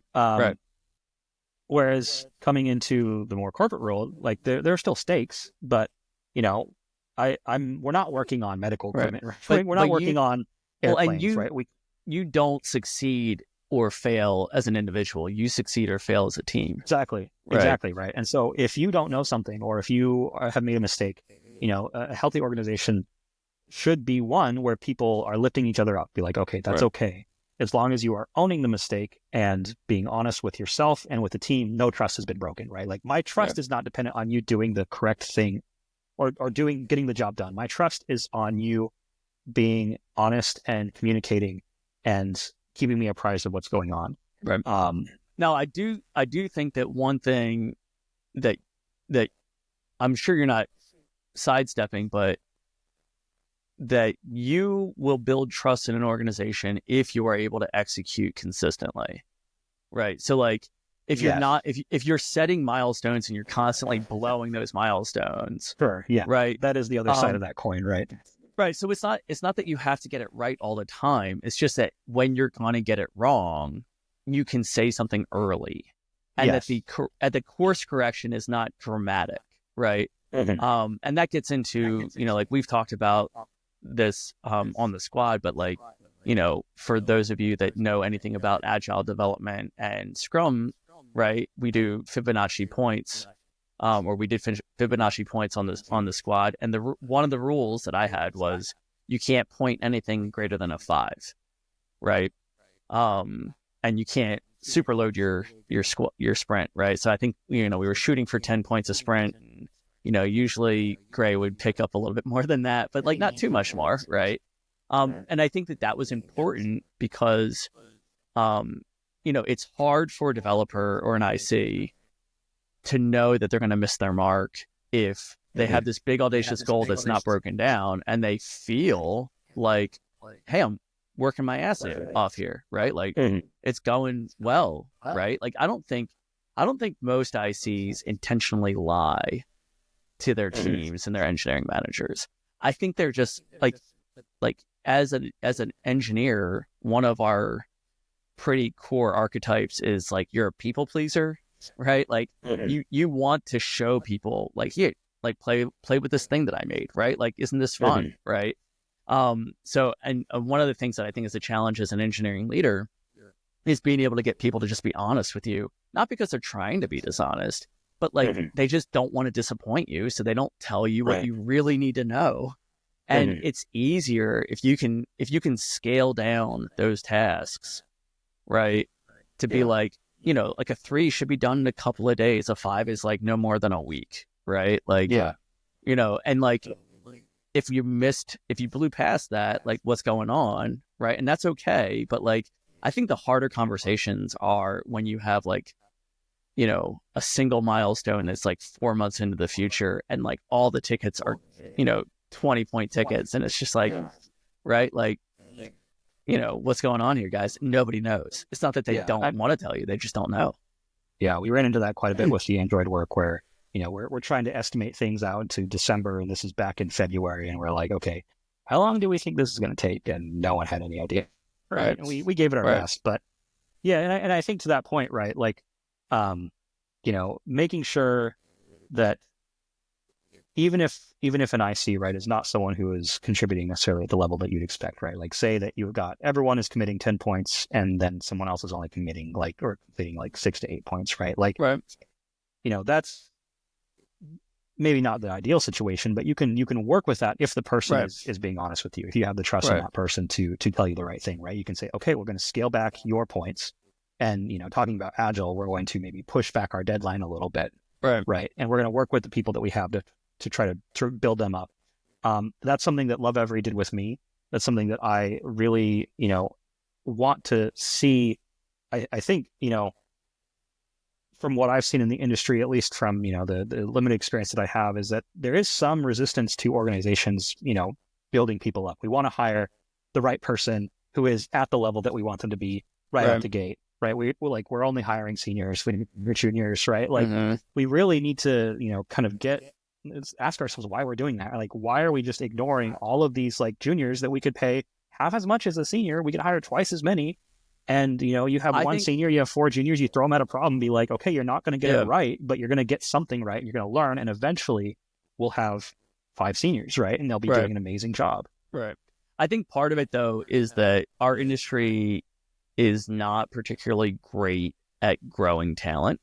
Whereas coming into the more corporate world, like there are still stakes, but we're not working on medical equipment, right? We're not working on airplanes, right? You don't succeed or fail as an individual. You succeed or fail as a team. Exactly, right. And so if you don't know something, or if you have made a mistake, a healthy organization should be one where people are lifting each other up, be like, okay, that's okay. As long as you are owning the mistake and being honest with yourself and with the team, no trust has been broken, right? Like, my trust is not dependent on you doing the correct thing or getting the job done. My trust is on you being honest and communicating and keeping me apprised of what's going on. Right. Now, I do think that one thing that I'm sure you're not sidestepping, but that you will build trust in an organization if you are able to execute consistently, right? So like if you're not, if you're setting milestones and you're constantly blowing those milestones, Sure. Yeah. right? That is the other side of that coin, right? Right. So it's not that you have to get it right all the time. It's just that when you're going to get it wrong, you can say something early, and that the course correction is not dramatic, right? And that gets into, like we've talked about this on the squad, but like, for those of you that know anything about Agile development and Scrum, right? We do Fibonacci points. Or we did Fibonacci points on the squad, and one of the rules that I had was you can't point anything greater than a 5, right? And you can't superload your sprint, right? So I think we were shooting for 10 points a sprint. And, usually Gray would pick up a little bit more than that, but like not too much more, right? And I think that was important because, it's hard for a developer or an IC to know that they're going to miss their mark if they have this big audacious goal that's not broken down, and they feel like, hey, I'm working my ass off here, right? Like it's going well, right? Like I don't think most ICs intentionally lie to their teams and their engineering managers. I think they're just like as an engineer, one of our pretty core archetypes is like you're a people pleaser, right? Like you want to show people like, here, like play with this thing that I made, right? Like, isn't this fun, right? So, and one of the things that I think is a challenge as an engineering leader is being able to get people to just be honest with you, not because they're trying to be dishonest, but like they just don't want to disappoint you, so they don't tell you what you really need to know. And it's easier if you can scale down those tasks, right? To be like, like a 3 should be done in a couple of days. A 5 is like no more than a week, right? Like, and like if you blew past that, like what's going on, right? And that's okay. But like, I think the harder conversations are when you have like, a single milestone that's like 4 months into the future, and like all the tickets are, 20-point tickets. And it's just like, right? Like, what's going on here, guys? Nobody knows. It's not that they don't want to tell you. They just don't know. Yeah, we ran into that quite a bit with the Android work where, we're trying to estimate things out to December, and this is back in February, and we're like, okay, how long do we think this is going to take? And no one had any idea. Right. And we gave it our best. But yeah, and I think to that point, right, like, making sure that even if an IC, right, is not someone who is contributing necessarily at the level that you'd expect, right? Like say that you've got everyone is committing 10 points and then someone else is only committing or completing like 6 to 8 points, right? Like, that's maybe not the ideal situation, but you can work with that if the person is being honest with you. If you have the trust in that person to tell you the right thing, right? You can say, okay, we're going to scale back your points. And, talking about Agile, we're going to maybe push back our deadline a little bit, right? And we're going to work with the people that we have to try to build them up. That's something that Love Every did with me. That's something that I really, want to see. I think, from what I've seen in the industry, at least from, the limited experience that I have, is that there is some resistance to organizations, building people up. We want to hire the right person who is at the level that we want them to be right out the gate. Right. We're only hiring seniors, we're juniors, right? Like we really need to, kind of ask ourselves why we're doing that. Like, why are we just ignoring all of these like juniors that we could pay half as much as a senior? We could hire twice as many. And, you have one senior, you have 4 juniors, you throw them at a problem, be like, okay, you're not going to get it right, but you're going to get something right. You're going to learn. And eventually we'll have 5 seniors, right? And they'll be doing an amazing job. Right. I think part of it, though, is that our industry is not particularly great at growing talent.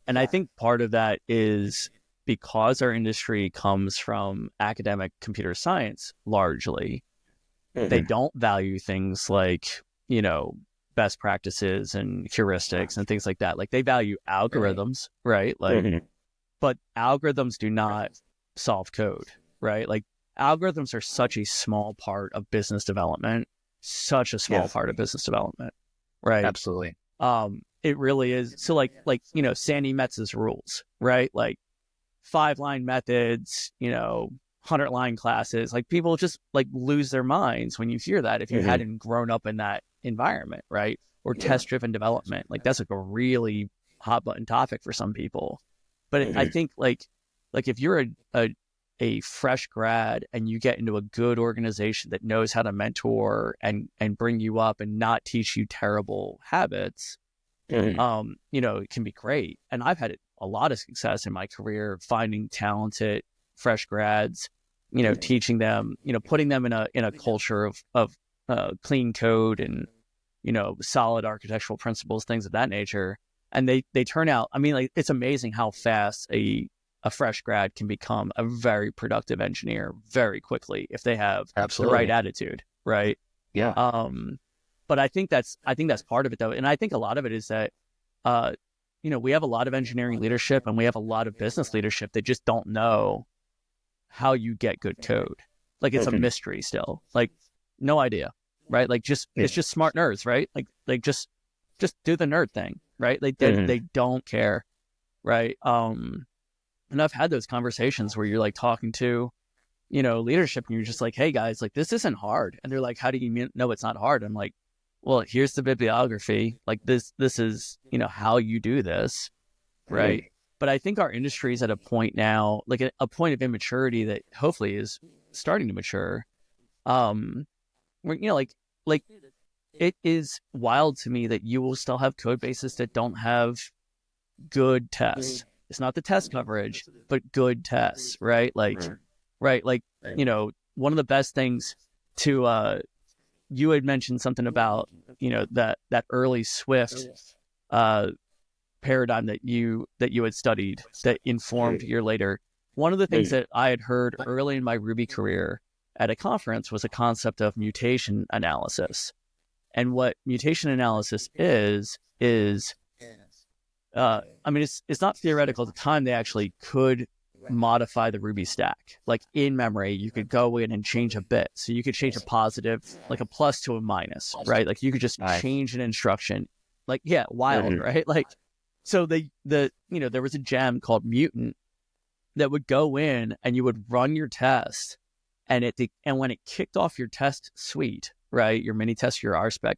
And I think part of that is because our industry comes from academic computer science largely, they don't value things like, best practices and heuristics and things like that. Like they value algorithms, right? Like, but algorithms do not solve code, right? Like algorithms are such a small part of business development, right? Absolutely. It really is. So like, Sandy Metz's rules, right? Like 5-line methods, 100-line classes. Like people just like lose their minds when you hear that if you hadn't grown up in that environment, right? Or test-driven development. Like that's like a really hot button topic for some people. But I think like if you're a fresh grad and you get into a good organization that knows how to mentor and bring you up and not teach you terrible habits, it can be great. And I've had a lot of success in my career finding talented fresh grads, teaching them, putting them in a culture of clean code and, solid architectural principles, things of that nature. And they turn out, I mean, like, it's amazing how fast a fresh grad can become a very productive engineer very quickly if they have the right attitude, right? Yeah. But I think that's part of it though. And I think a lot of it is that, we have a lot of engineering leadership and we have a lot of business leadership that just don't know how you get good code. Like it's a mystery still, like no idea, right? Like it's just smart nerds, right? Like just do the nerd thing, right? Like they don't care. Right. And I've had those conversations where you're like talking to, leadership and you're just like, hey guys, like this isn't hard. And they're like, how do you know it's not hard? I'm like, well, here's the bibliography. Like this is, how you do this. Right. But I think our industry is at a point now, like a point of immaturity that hopefully is starting to mature. Where, like it is wild to me that you will still have code bases that don't have good tests. It's not the test coverage, but good tests, right? Like, right. Like, one of the best things to, you had mentioned something about, that early Swift, paradigm that you had studied that informed a year later. One of the things that I had heard early in my Ruby career at a conference was a concept of mutation analysis. And what mutation analysis is, I mean, it's not theoretical. At the time, they actually could modify the Ruby stack. Like in memory, you could go in and change a bit. So you could change a positive, like a plus to a minus, right? Like you could just change an instruction. Like, yeah, wild, right? Like, so there was a gem called Mutant that would go in and you would run your test, and when it kicked off your test suite, right, your mini test, your RSpec,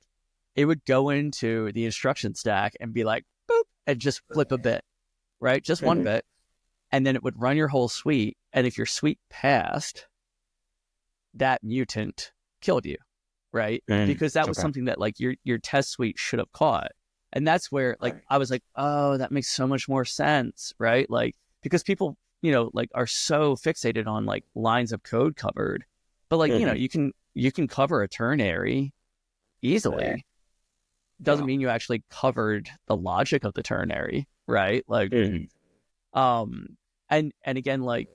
it would go into the instruction stack and be like, boop, and just flip a bit, right? Just one bit. And then it would run your whole suite. And if your suite passed, that mutant killed you, right? Because that was something that like your test suite should have caught. And that's where like, I was like, oh, that makes so much more sense, right? Like, because people, like are so fixated on like lines of code covered, but like, you can cover a ternary easily. Doesn't mean you actually covered the logic of the ternary, right? Like, and again, like,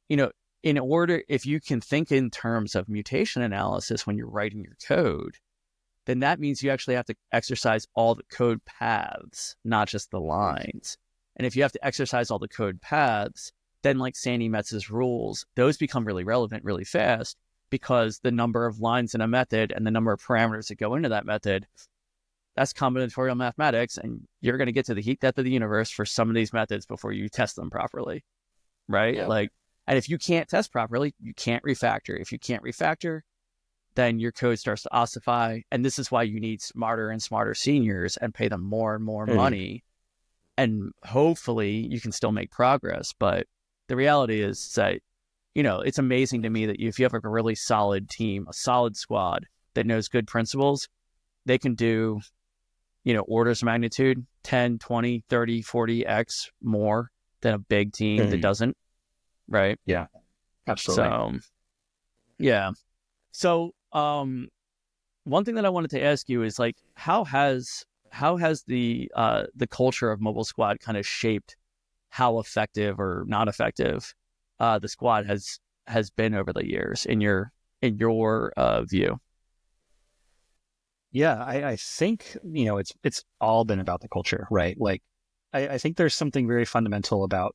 in order, if you can think in terms of mutation analysis when you're writing your code, then that means you actually have to exercise all the code paths, not just the lines. And if you have to exercise all the code paths, then like Sandi Metz's rules, those become really relevant really fast, because the number of lines in a method and the number of parameters that go into that method, that's combinatorial mathematics, and you're going to get to the heat depth of the universe for some of these methods before you test them properly, right? Yeah. Like, and if you can't test properly, you can't refactor. If you can't refactor, then your code starts to ossify. And this is why you need smarter and smarter seniors and pay them more and more money. And hopefully you can still make progress. But the reality is that, it's amazing to me that if you have like a really solid team, a solid squad that knows good principles, they can do, orders of magnitude, 10, 20, 30, 40x more than a big team that doesn't, right? Yeah, absolutely. So, yeah. So, one thing that I wanted to ask you is like, how has the culture of Mobile Squad kind of shaped how effective or not effective the squad has been over the years in your view? Yeah, I think, it's all been about the culture, right? Like, I think there's something very fundamental about,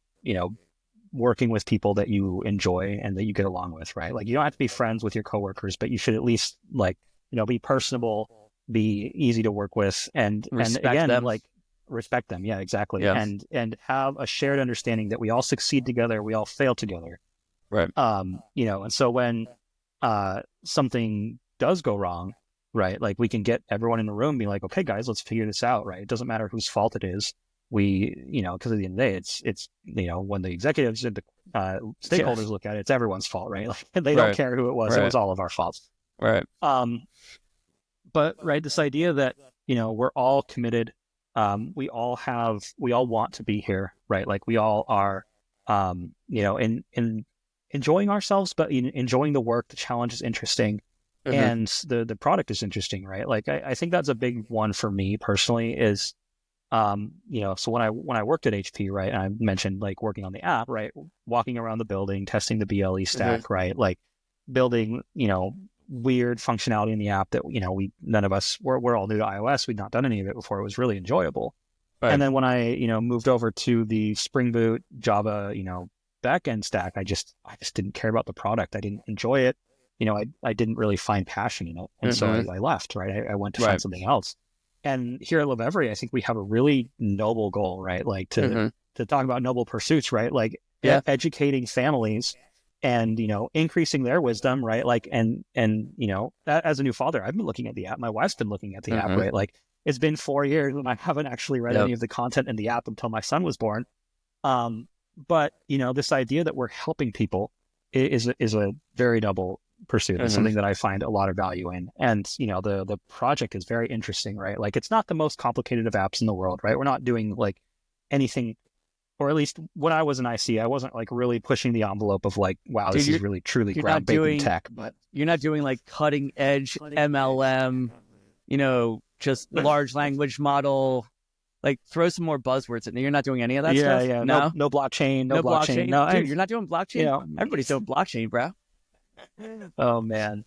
working with people that you enjoy and that you get along with, right? Like, you don't have to be friends with your coworkers, but you should at least like, be personable, be easy to work with. And Respect again, them. like, respect them. Yeah, exactly. Yeah. And have a shared understanding that we all succeed together, we all fail together. Right. And so when something does go wrong, right, like we can get everyone in the room and be like, okay, guys, let's figure this out, right? It doesn't matter whose fault it is. Because at the end of the day, it's when the executives and the stakeholders look at it, it's everyone's fault, right? Like they don't care who it was. It was all of our faults. Right. But right, this idea that, we're all committed. We all want to be here, right? Like we all are, in enjoying ourselves, but enjoying the work. The challenge is interesting, and the product is interesting, right? Like I think that's a big one for me personally is, so when I worked at HP, right, and I mentioned like working on the app, right, walking around the building, testing the BLE stack, right, like building, weird functionality in the app that, none of us, we're all new to iOS. We'd not done any of it before. It was really enjoyable. Right. And then when I, moved over to the Spring Boot Java, backend stack, I just didn't care about the product. I didn't enjoy it. I didn't really find passion in it. And so I left, right? I went to find something else. And here at Love Every, I think we have a really noble goal, right? Like to talk about noble pursuits, right? Like educating families and, increasing their wisdom, right? Like, and as a new father, I've been looking at the app. My wife's been looking at the app, right? Like it's been 4 years and I haven't actually read any of the content in the app until my son was born. But, this idea that we're helping people is a very noble pursuit. It's something that I find a lot of value in. And, the project is very interesting, right? Like it's not the most complicated of apps in the world, right? We're not doing like anything, or at least when I was in IC, I wasn't like really pushing the envelope of like, wow, this is really truly groundbreaking tech. But you're not doing like cutting edge MLM, just large language model. Like throw some more buzzwords in there. You're not doing any of that stuff? Yeah. No blockchain. No blockchain. No, dude, you're not doing blockchain? Everybody's doing blockchain, bro. Oh man.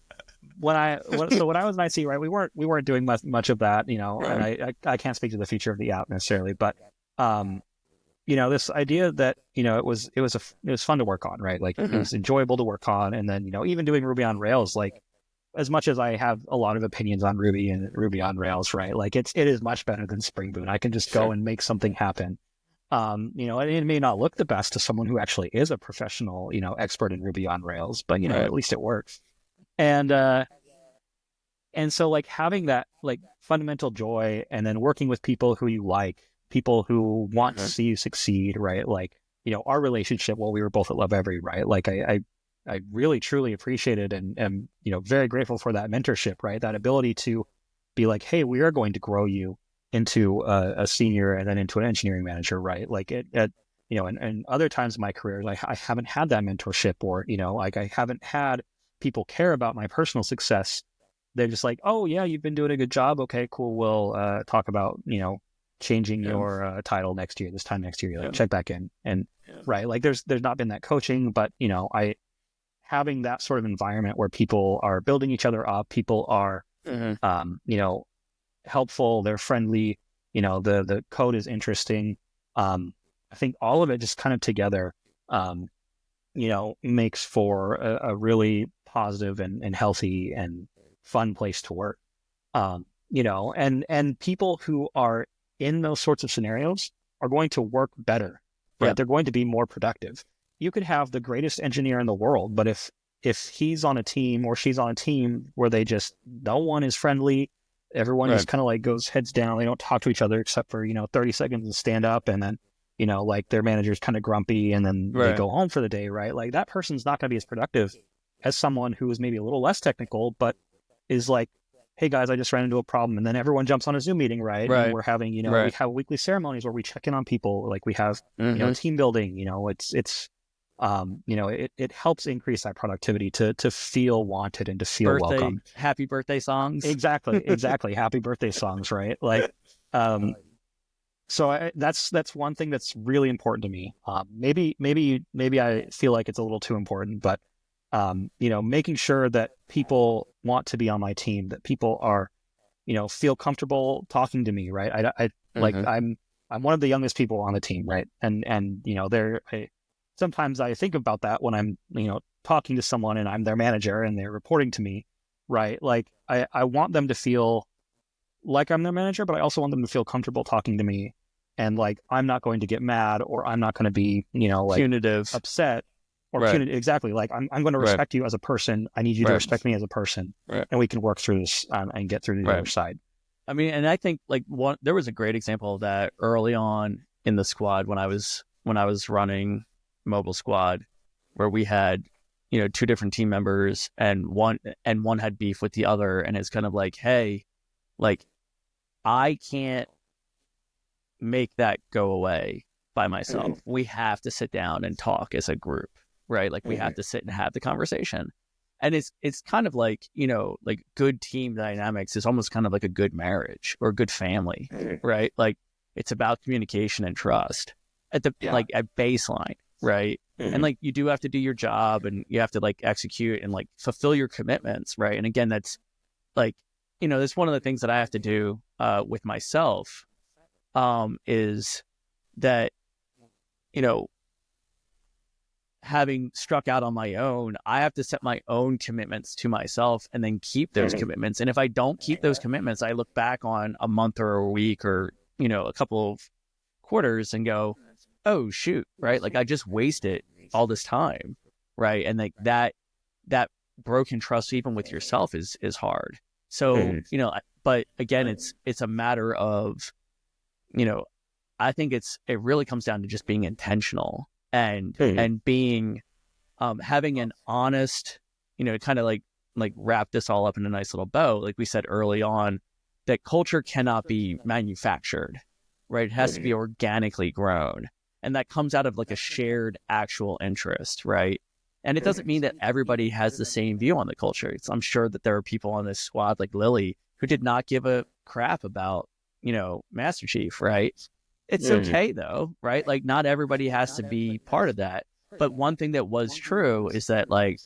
When I was in IC, right, we weren't doing much of that, and I can't speak to the future of the app necessarily, but this idea that, it was fun to work on, right? Like it was enjoyable to work on. And then, even doing Ruby on Rails, like as much as I have a lot of opinions on Ruby and Ruby on Rails, right? Like it is much better than Spring Boot. I can just go and make something happen. It may not look the best to someone who actually is a professional, expert in Ruby on Rails, but at least it works. And so like having that like fundamental joy and then working with people who you like, people who want to see you succeed, right? Like, our relationship while we were both at Love Every, right? Like I really truly appreciated and am, very grateful for that mentorship, right? That ability to be like, hey, we are going to grow you into a senior and then into an engineering manager, right? Like and other times in my career, like I haven't had that mentorship or, like I haven't had people care about my personal success. They're just like, oh yeah, you've been doing a good job. Okay, cool. We'll talk about, changing your title next year, this time next year, like check back in. And right. Like there's not been that coaching, but having that sort of environment where people are building each other up, people are, helpful, they're friendly, the code is interesting. I think all of it just kind of together, makes for a really positive and healthy and fun place to work. And people who are in those sorts of scenarios are going to work better, right? Yeah. They're going to be more productive. You could have the greatest engineer in the world, but if he's on a team or she's on a team where they just, no one is friendly, everyone just kind of like goes heads down, they don't talk to each other except for, 30 seconds and stand up, and then, like their manager's kind of grumpy and then they go home for the day, right? Like that person's not going to be as productive as someone who is maybe a little less technical, but is like, hey guys, I just ran into a problem. And then everyone jumps on a Zoom meeting, right? And we're having, we have weekly ceremonies where we check in on people. Like we have, team building, it helps increase that productivity to feel wanted and to feel welcome. Happy birthday songs. Exactly. Happy birthday songs, right? Like, so that's one thing that's really important to me. Maybe I feel like it's a little too important, but making sure that people want to be on my team, that people are, feel comfortable talking to me, right? Like I'm one of the youngest people on the team, right? And sometimes I think about that when I'm, talking to someone and I'm their manager and they're reporting to me, right? Like I want them to feel like I'm their manager, but I also want them to feel comfortable talking to me and like, I'm not going to get mad, or I'm not going to be, like punitive, upset or right? punitive. Exactly. Like, I'm going to Right, respect you as a person. I need you to right, respect me as a person, right, and we can work through this and get through the right. other side. I mean, and I think like there was a great example of that early on in the squad when I was running Mobile Squad, where we had, two different team members, and one had beef with the other, and it's kind of like, hey, like, I can't make that go away by myself. We have to sit down and talk as a group, right? Like, we have to sit and have the conversation. And it's kind of like, like, good team dynamics is almost kind of like a good marriage or a good family, right? Like, it's about communication and trust at the like at baseline, right? And like, you do have to do your job, and you have to like execute and like fulfill your commitments, right? And again, that's like, that's one of the things that I have to do with myself, is that, having struck out on my own, I have to set my own commitments to myself and then keep those commitments. And if I don't keep those commitments, I look back on a month or a week or, a couple of quarters and go, oh, shoot, right? Like, I just wasted all this time, right? And like that broken trust, even with yourself, is hard. So, but again, it's a matter of, I think it really comes down to just being intentional and being, having an honest, kind of like wrap this all up in a nice little bow. Like we said early on, that culture cannot be manufactured, right? It has to be organically grown. And that comes out of like a shared actual interest, right? And it doesn't mean that everybody has the same view on the culture. I'm sure that there are people on this squad like Lily who did not give a crap about, Master Chief, right? It's okay though, right? Like, not everybody has to be part of that. But one thing that was true is that, like,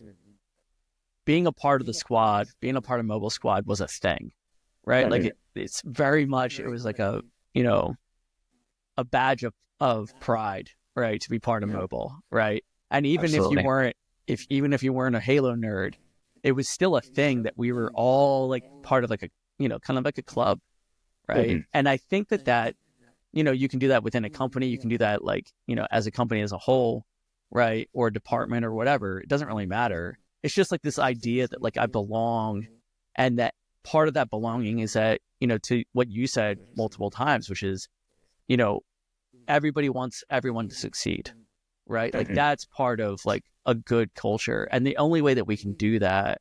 being a part of the squad, being a part of Mobile Squad was a thing, right? Like, it's very much, it was like a, a badge of pride, right? To be part of Mobile, right? And even if you Absolutely. weren't, even if you weren't a Halo nerd, it was still a thing that we were all like part of, like a, kind of like a club, right? And I think that you can do that within a company. You can do that, like, as a company as a whole, right? Or a department or whatever. It doesn't really matter. It's just like this idea that, like, I belong, and that part of that belonging is that, to what you said multiple times, which is, everybody wants everyone to succeed, right? Like, that's part of like a good culture. And the only way that we can do that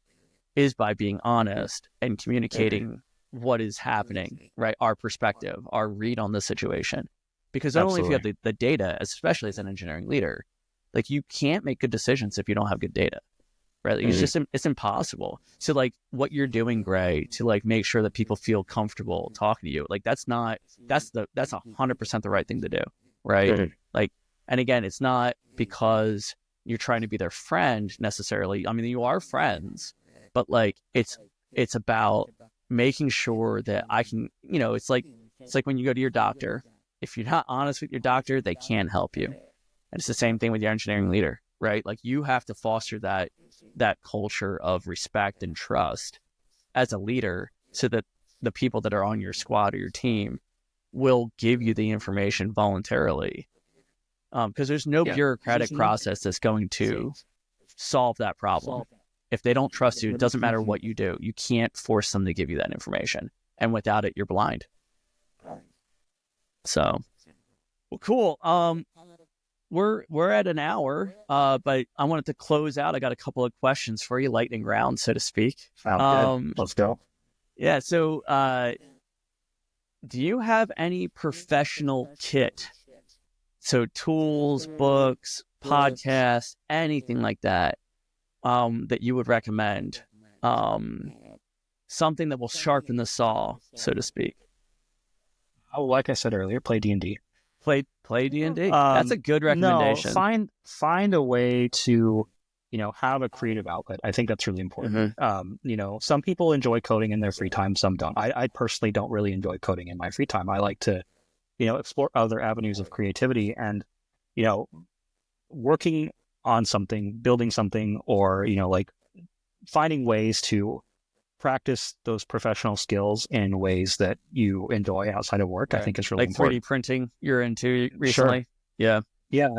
is by being honest and communicating what is happening, right? Our perspective, our read on the situation. Because not only if you have the data, especially as an engineering leader, like, you can't make good decisions if you don't have good data, right? Like, it's impossible. So like, what you're doing, Gray, to like make sure that people feel comfortable talking to you, like, that's 100% the right thing to do, right? Like, and again, it's not because you're trying to be their friend necessarily. I mean, you are friends, but like, it's about making sure that I can, it's like when you go to your doctor. If you're not honest with your doctor, they can't help you. And it's the same thing with your engineering leader, right? Like, you have to foster that culture of respect and trust as a leader, so that the people that are on your squad or your team will give you the information voluntarily. Because there's no bureaucratic process that's going to solve that problem. If they don't trust you, it doesn't matter what you do. You can't force them to give you that information. And without it, you're blind. So, well, cool. We're at an hour, but I wanted to close out. I got a couple of questions for you, lightning round, so to speak. Good. Let's go. Yeah. So, do you have any professional kit? So tools, books, podcasts, anything like that, that you would recommend? Something that will sharpen the saw, so to speak. Oh, like I said earlier, play D&D. Play D&D. That's a good recommendation. No, find a way to, have a creative outlet. I think that's really important. Some people enjoy coding in their free time, some don't. I personally don't really enjoy coding in my free time. I like to, explore other avenues of creativity, and, working on something, building something, or, like, finding ways to practice those professional skills in ways that you enjoy outside of work, I think is really like important. 3D printing you're into Sure. recently. Yeah. Yeah,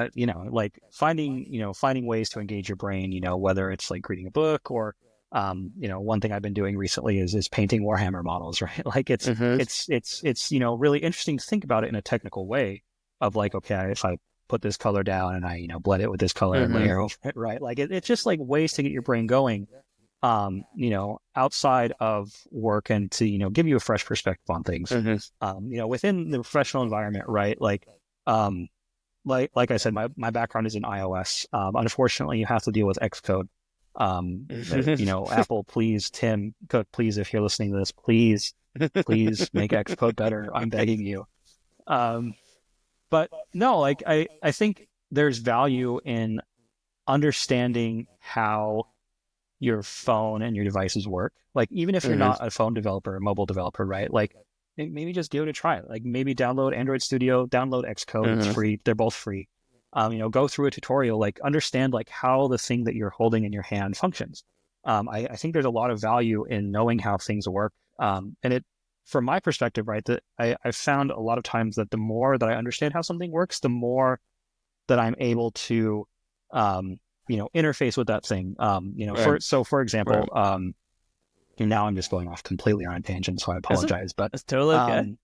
like finding ways to engage your brain, whether it's like reading a book or, one thing I've been doing recently is painting Warhammer models, right? Like Mm-hmm. it's really interesting to think about it in a technical way of like, okay, if I put this color down and I, blend it with this color and Mm-hmm. layer over it, right? Like it's just like ways to get your brain going, outside of work and to, give you a fresh perspective on things. Mm-hmm. Within the professional environment, right? Um, like I said, my background is in iOS. Unfortunately, you have to deal with Xcode. Apple, please, Tim Cook, please, if you're listening to this, please make Xcode better. I'm begging you. But no, like I think there's value in understanding how your phone and your devices work. Like even if you're Mm-hmm. not a phone developer, a mobile developer, right? Like maybe just give it a try. Like maybe download Android Studio, download Xcode. It's Mm-hmm. free. They're both free. Go through a tutorial, like understand like how the thing that you're holding in your hand functions. I think there's a lot of value in knowing how things work. From my perspective, right, that I've found a lot of times that the more that I understand how something works, the more that I'm able to, interface with that thing. For example, Right. and now I'm just going off completely on a tangent, so I apologize. But That's totally okay.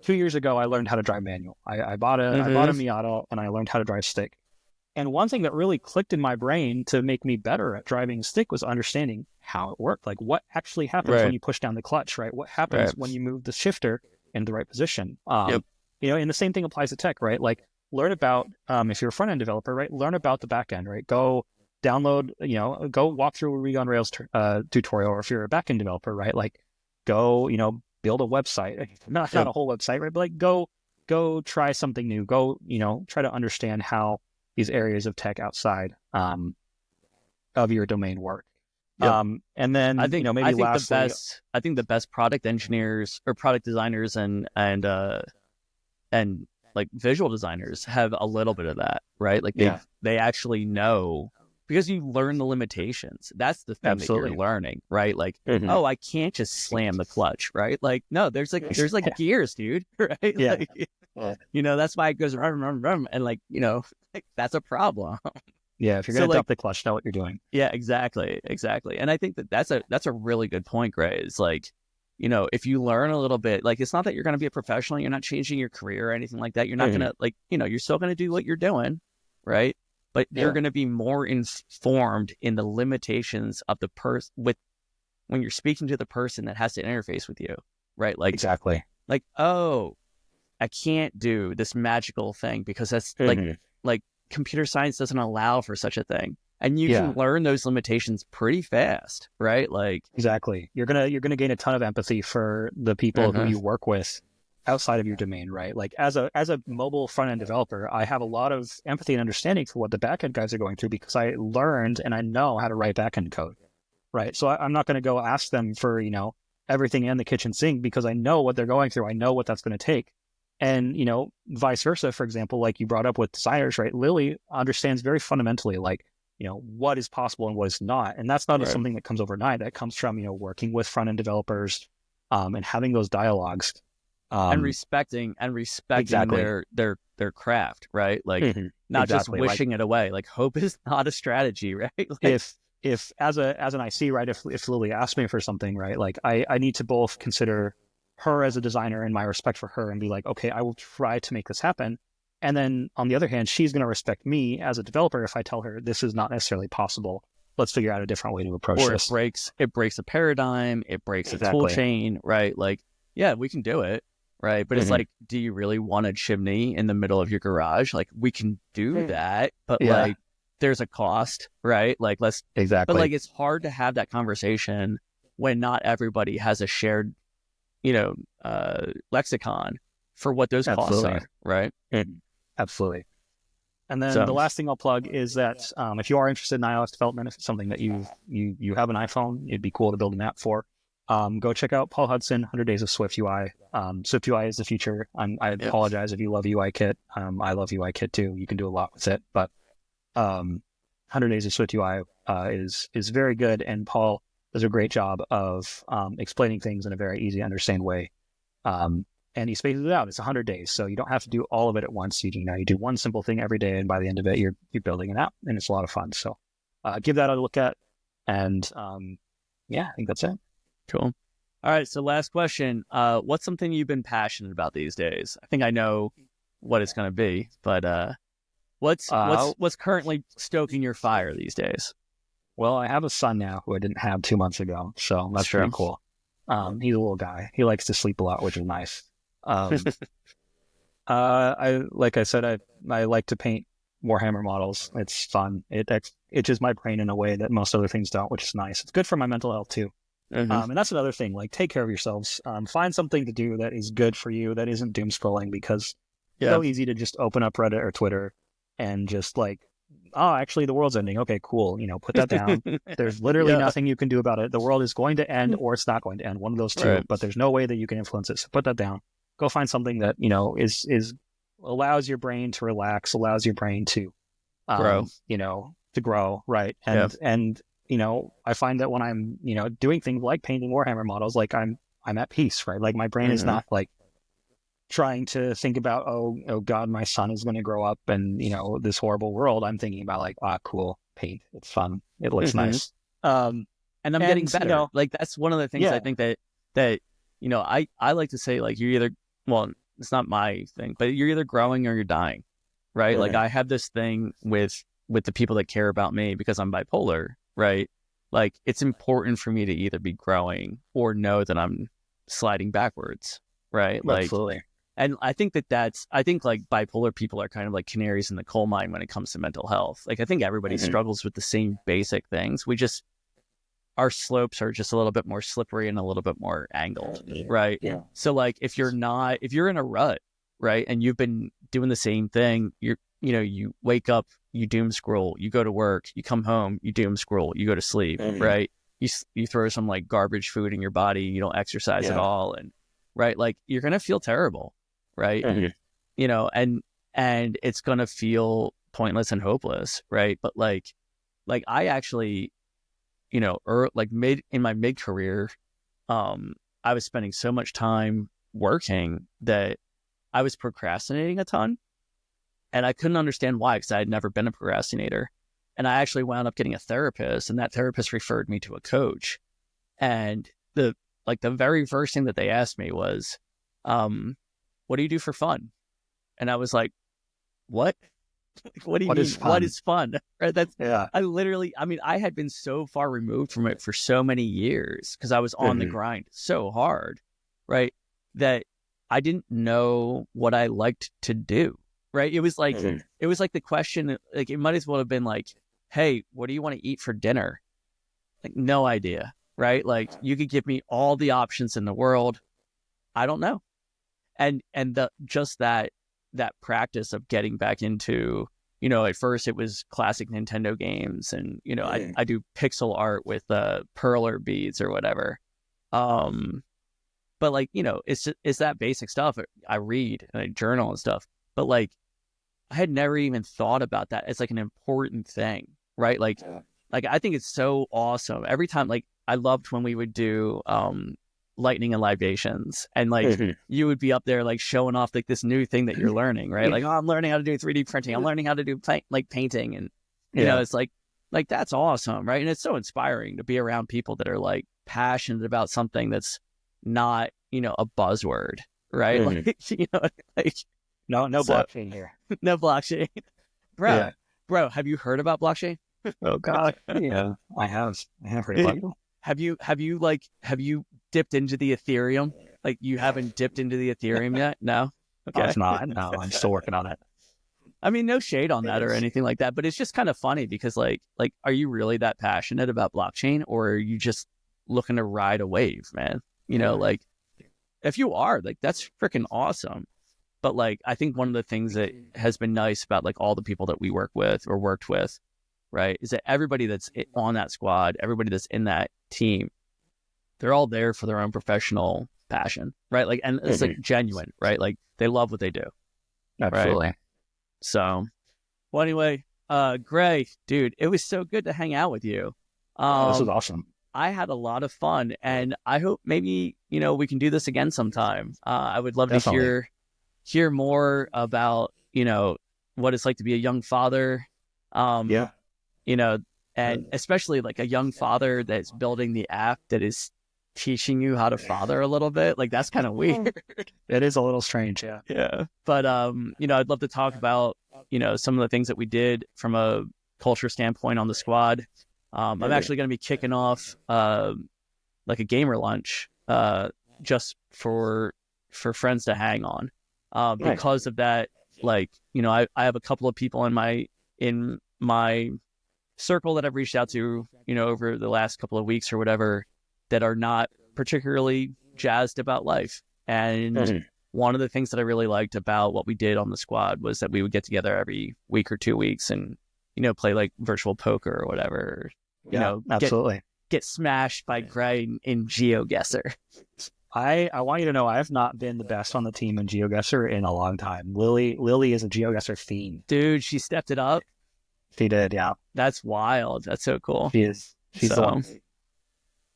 2 years ago, I learned how to drive manual. I bought a Mm-hmm. Miata and I learned how to drive stick. And one thing that really clicked in my brain to make me better at driving stick was understanding how it worked. Like what actually happens when Right. you push down the clutch, right? What happens Right. when you move the shifter in the right position? Yep. And the same thing applies to tech, right? Like learn about, if you're a front end developer, right? Learn about the back end, right? Go download, go walk through a Ruby on Rails tutorial, or if you're a back end developer, right? Like go, build a website, not Yep. a whole website, right? But like go try something new. Go, try to understand how these areas of tech outside of your domain work. Yep. And then, I maybe think lastly, the best product engineers or product designers and like visual designers have a little bit of that, right? Like yeah, they actually know because you learn the limitations. That's the thing that you're absolutely. learning, right? Like, Mm-hmm. oh, I can't just slam the clutch, right? Like, no, there's like gears, dude, right? Yeah. Like, Yeah. that's why it goes rum, rum, rum, and like, like, that's a problem. Yeah. If you're So going to like, dump the clutch, know what you're doing. yeah, exactly, exactly. And I think that's a really good point, Gray. Is like, if you learn a little bit, like it's not that you're going to be a professional, you're not changing your career or anything like that. You're not going Mm-hmm. to like, you're still going to do what you're doing, right? But you're Yeah. going to be more informed in the limitations of the person with when you're speaking to the person that has to interface with you, right? Exactly. Oh, I can't do this magical thing because that's Mm-hmm. like computer science doesn't allow for such a thing. And you can Yeah. learn those limitations pretty fast, right? Like, Exactly. You're gonna gain a ton of empathy for the people who uh-huh. you work with outside of your domain, right? Like as a mobile front end developer, I have a lot of empathy and understanding for what the back end guys are going through because I learned and I know how to write back end code, right? So I'm not going to go ask them for everything in the kitchen sink because I know what they're going through. I know what that's going to take, and vice versa. For example, like you brought up with designers, right? Lily understands very fundamentally like what is possible and what is not, and that's not Right. something that comes overnight. That comes from working with front end developers, and having those dialogues. And Um, respecting exactly. their craft, right? Like Mhm. not just Exactly. Like wishing it away. Like hope is not a strategy, right? Like, if as an IC, right, if Lily asked me for something, right, like I need to both consider her as a designer and my respect for her and be like, okay, I will try to make this happen. And then on the other hand, she's going to respect me as a developer if I tell her this is not necessarily possible. Let's figure out a different way to approach or this. it breaks a paradigm, it breaks a tool Exactly. chain, right? Like, yeah, we can do it, right? But it's Hmm. like, do you really want a chimney in the middle of your garage? Like, we can do that, but Yeah, like, there's a cost, right? Like, but exactly. like, it's hard to have that conversation when not everybody has a shared, you know, lexicon for what those costs Absolutely. are, right? Mhm. Absolutely. And then So, the last thing I'll plug is that if you are interested in iOS development, if it's something that you have an iPhone, it'd be cool to build an app for. Go check out Paul Hudson, 100 Days of Swift UI. Swift UI is the future. I yeah, apologize if you love UIKit. I love UIKit too. You can do a lot with it, but 100 Days of Swift UI is very good. And Paul does a great job of explaining things in a very easy to understand way. And he spaces it out. It's 100 days, so you don't have to do all of it at once. You do one simple thing every day, and by the end of it, you're building it out, and it's a lot of fun. So give that a look at, and I think that's it. Cool. All right, so last question. What's something you've been passionate about these days? I think I know what it's going to be, but what's currently stoking your fire these days? Well, I have a son now who I didn't have 2 months ago, so that's pretty cool. He's a little guy. He likes to sleep a lot, which is nice. Like I said, I like to paint Warhammer models. It's fun. It itches my brain in a way that most other things don't, which is nice. It's good for my mental health too. And that's another thing. Like, take care of yourselves. Find something to do that is good for you, that isn't doom scrolling, because it's so easy to just open up Reddit or Twitter and just like, oh, actually the world's ending. Okay, cool. Put that down. There's literally nothing you can do about it. The world is going to end or it's not going to end. One of those two, but there's no way that you can influence it. So put that down. Go find something that, is allows your brain to relax, allows your brain to grow, to grow. Right. And I find that when I'm, doing things like painting Warhammer models, like I'm at peace, right? Like my brain is not like trying to think about, oh God, my son is going to grow up and, this horrible world. I'm thinking about like, cool, paint. It's fun. It looks nice. And I'm getting better. Like, that's one of the things I think that, I like to say, like, you're either, well, it's not my thing, but you're either growing or you're dying, right? Like, I have this thing with the people that care about me because I'm bipolar, right? Like, it's important for me to either be growing or know that I'm sliding backwards, right? Like, absolutely. And I think I think like bipolar people are kind of like canaries in the coal mine when it comes to mental health. Like, I think everybody struggles with the same basic things. Our slopes are just a little bit more slippery and a little bit more angled, right? Yeah. So like, if you're in a rut, right, and you've been doing the same thing, you wake up, you doom scroll, you go to work, you come home, you doom scroll, you go to sleep, right? You throw some like garbage food in your body, you don't exercise at all, and right, like, you're gonna feel terrible, right? And it's gonna feel pointless and hopeless, right? But like I actually, in my mid career, I was spending so much time working that I was procrastinating a ton, and I couldn't understand why, because I had never been a procrastinator. And I actually wound up getting a therapist, and that therapist referred me to a coach. And the very first thing that they asked me was, what do you do for fun? And I was like, what? What do you mean? What is fun? Right? I had been so far removed from it for so many years because I was on the grind so hard, right, that I didn't know what I liked to do, right? It was like the question, like, it might as well have been like, hey, what do you want to eat for dinner? Like, no idea, right? Like, you could give me all the options in the world. I don't know. And that practice of getting back into, at first it was classic Nintendo games, and, I do pixel art with perler beads or whatever. But like, it's that basic stuff. I read and I journal and stuff, but like, I had never even thought about that as like an important thing, right? Like I think it's so awesome. Every time, like, I loved when we would do lightning and libations, and like you would be up there like showing off like this new thing that you're learning, right? Like, I'm learning how to do 3D printing. I'm learning how to do painting, and it's like that's awesome, right? And it's so inspiring to be around people that are like passionate about something that's not, a buzzword, right? Like, no blockchain here. No blockchain. Bro, have you heard about blockchain? Oh God. Yeah, I have heard about it. Have you dipped into the Ethereum? Like, you haven't dipped into the Ethereum yet? No? Okay. It's not. No, I'm still working on it. I mean, no shade on that or anything like that, but it's just kind of funny because like, are you really that passionate about blockchain, or are you just looking to ride a wave, man? Like, if you are, like, that's freaking awesome. But like, I think one of the things that has been nice about like all the people that we work with or worked with, right, is that everybody that's on that squad, everybody that's in that team, they're all there for their own professional passion, right? Like, and it's like genuine, right? Like, they love what they do. Absolutely. Right? So, well, anyway, Gray, dude, it was so good to hang out with you. This was awesome. I had a lot of fun, and I hope maybe, we can do this again sometime. I would love to Definitely. hear more about, what it's like to be a young father. Um, Yeah. you know, and especially like a young father that's building the app that is teaching you how to father a little bit. Like that's kind of weird. It is a little strange. Yeah. Yeah. But I'd love to talk about, some of the things that we did from a culture standpoint on the squad. I'm actually going to be kicking off like a gamer lunch just for friends to hang on. Nice. Because of that, like, I have a couple of people in my circle that I've reached out to, over the last couple of weeks or whatever, that are not particularly jazzed about life. And Mhm. one of the things that I really liked about what we did on the squad was that we would get together every week or 2 weeks and, play like virtual poker or whatever, Yeah, absolutely. get smashed by Gray in GeoGuessr. I want you to know I have not been the best on the team in GeoGuessr in a long time. Lily is a GeoGuessr fiend. Dude, she stepped it up. She did, yeah. That's wild. That's so cool. She is. She's the So, one.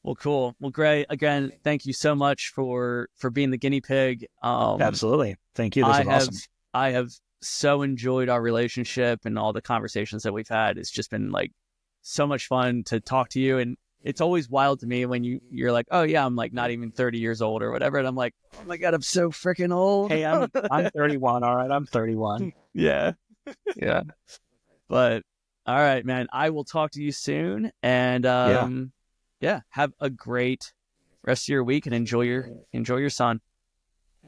well, cool. Well, Gray, again, thank you so much for being the guinea pig. Absolutely. Thank you. This I was have awesome. I have so enjoyed our relationship and all the conversations that we've had. It's just been like so much fun to talk to you, and it's always wild to me when you're like, oh yeah, I'm like not even 30 years old or whatever, and I'm like, oh my god, I'm so freaking old. Hey, I'm 31. All right, I'm 31. Yeah, Yeah. but all right, man. I will talk to you soon, and Yeah. yeah, have a great rest of your week and enjoy your son.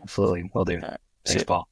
Absolutely. Will do. All right, see Thanks, ya. Paul.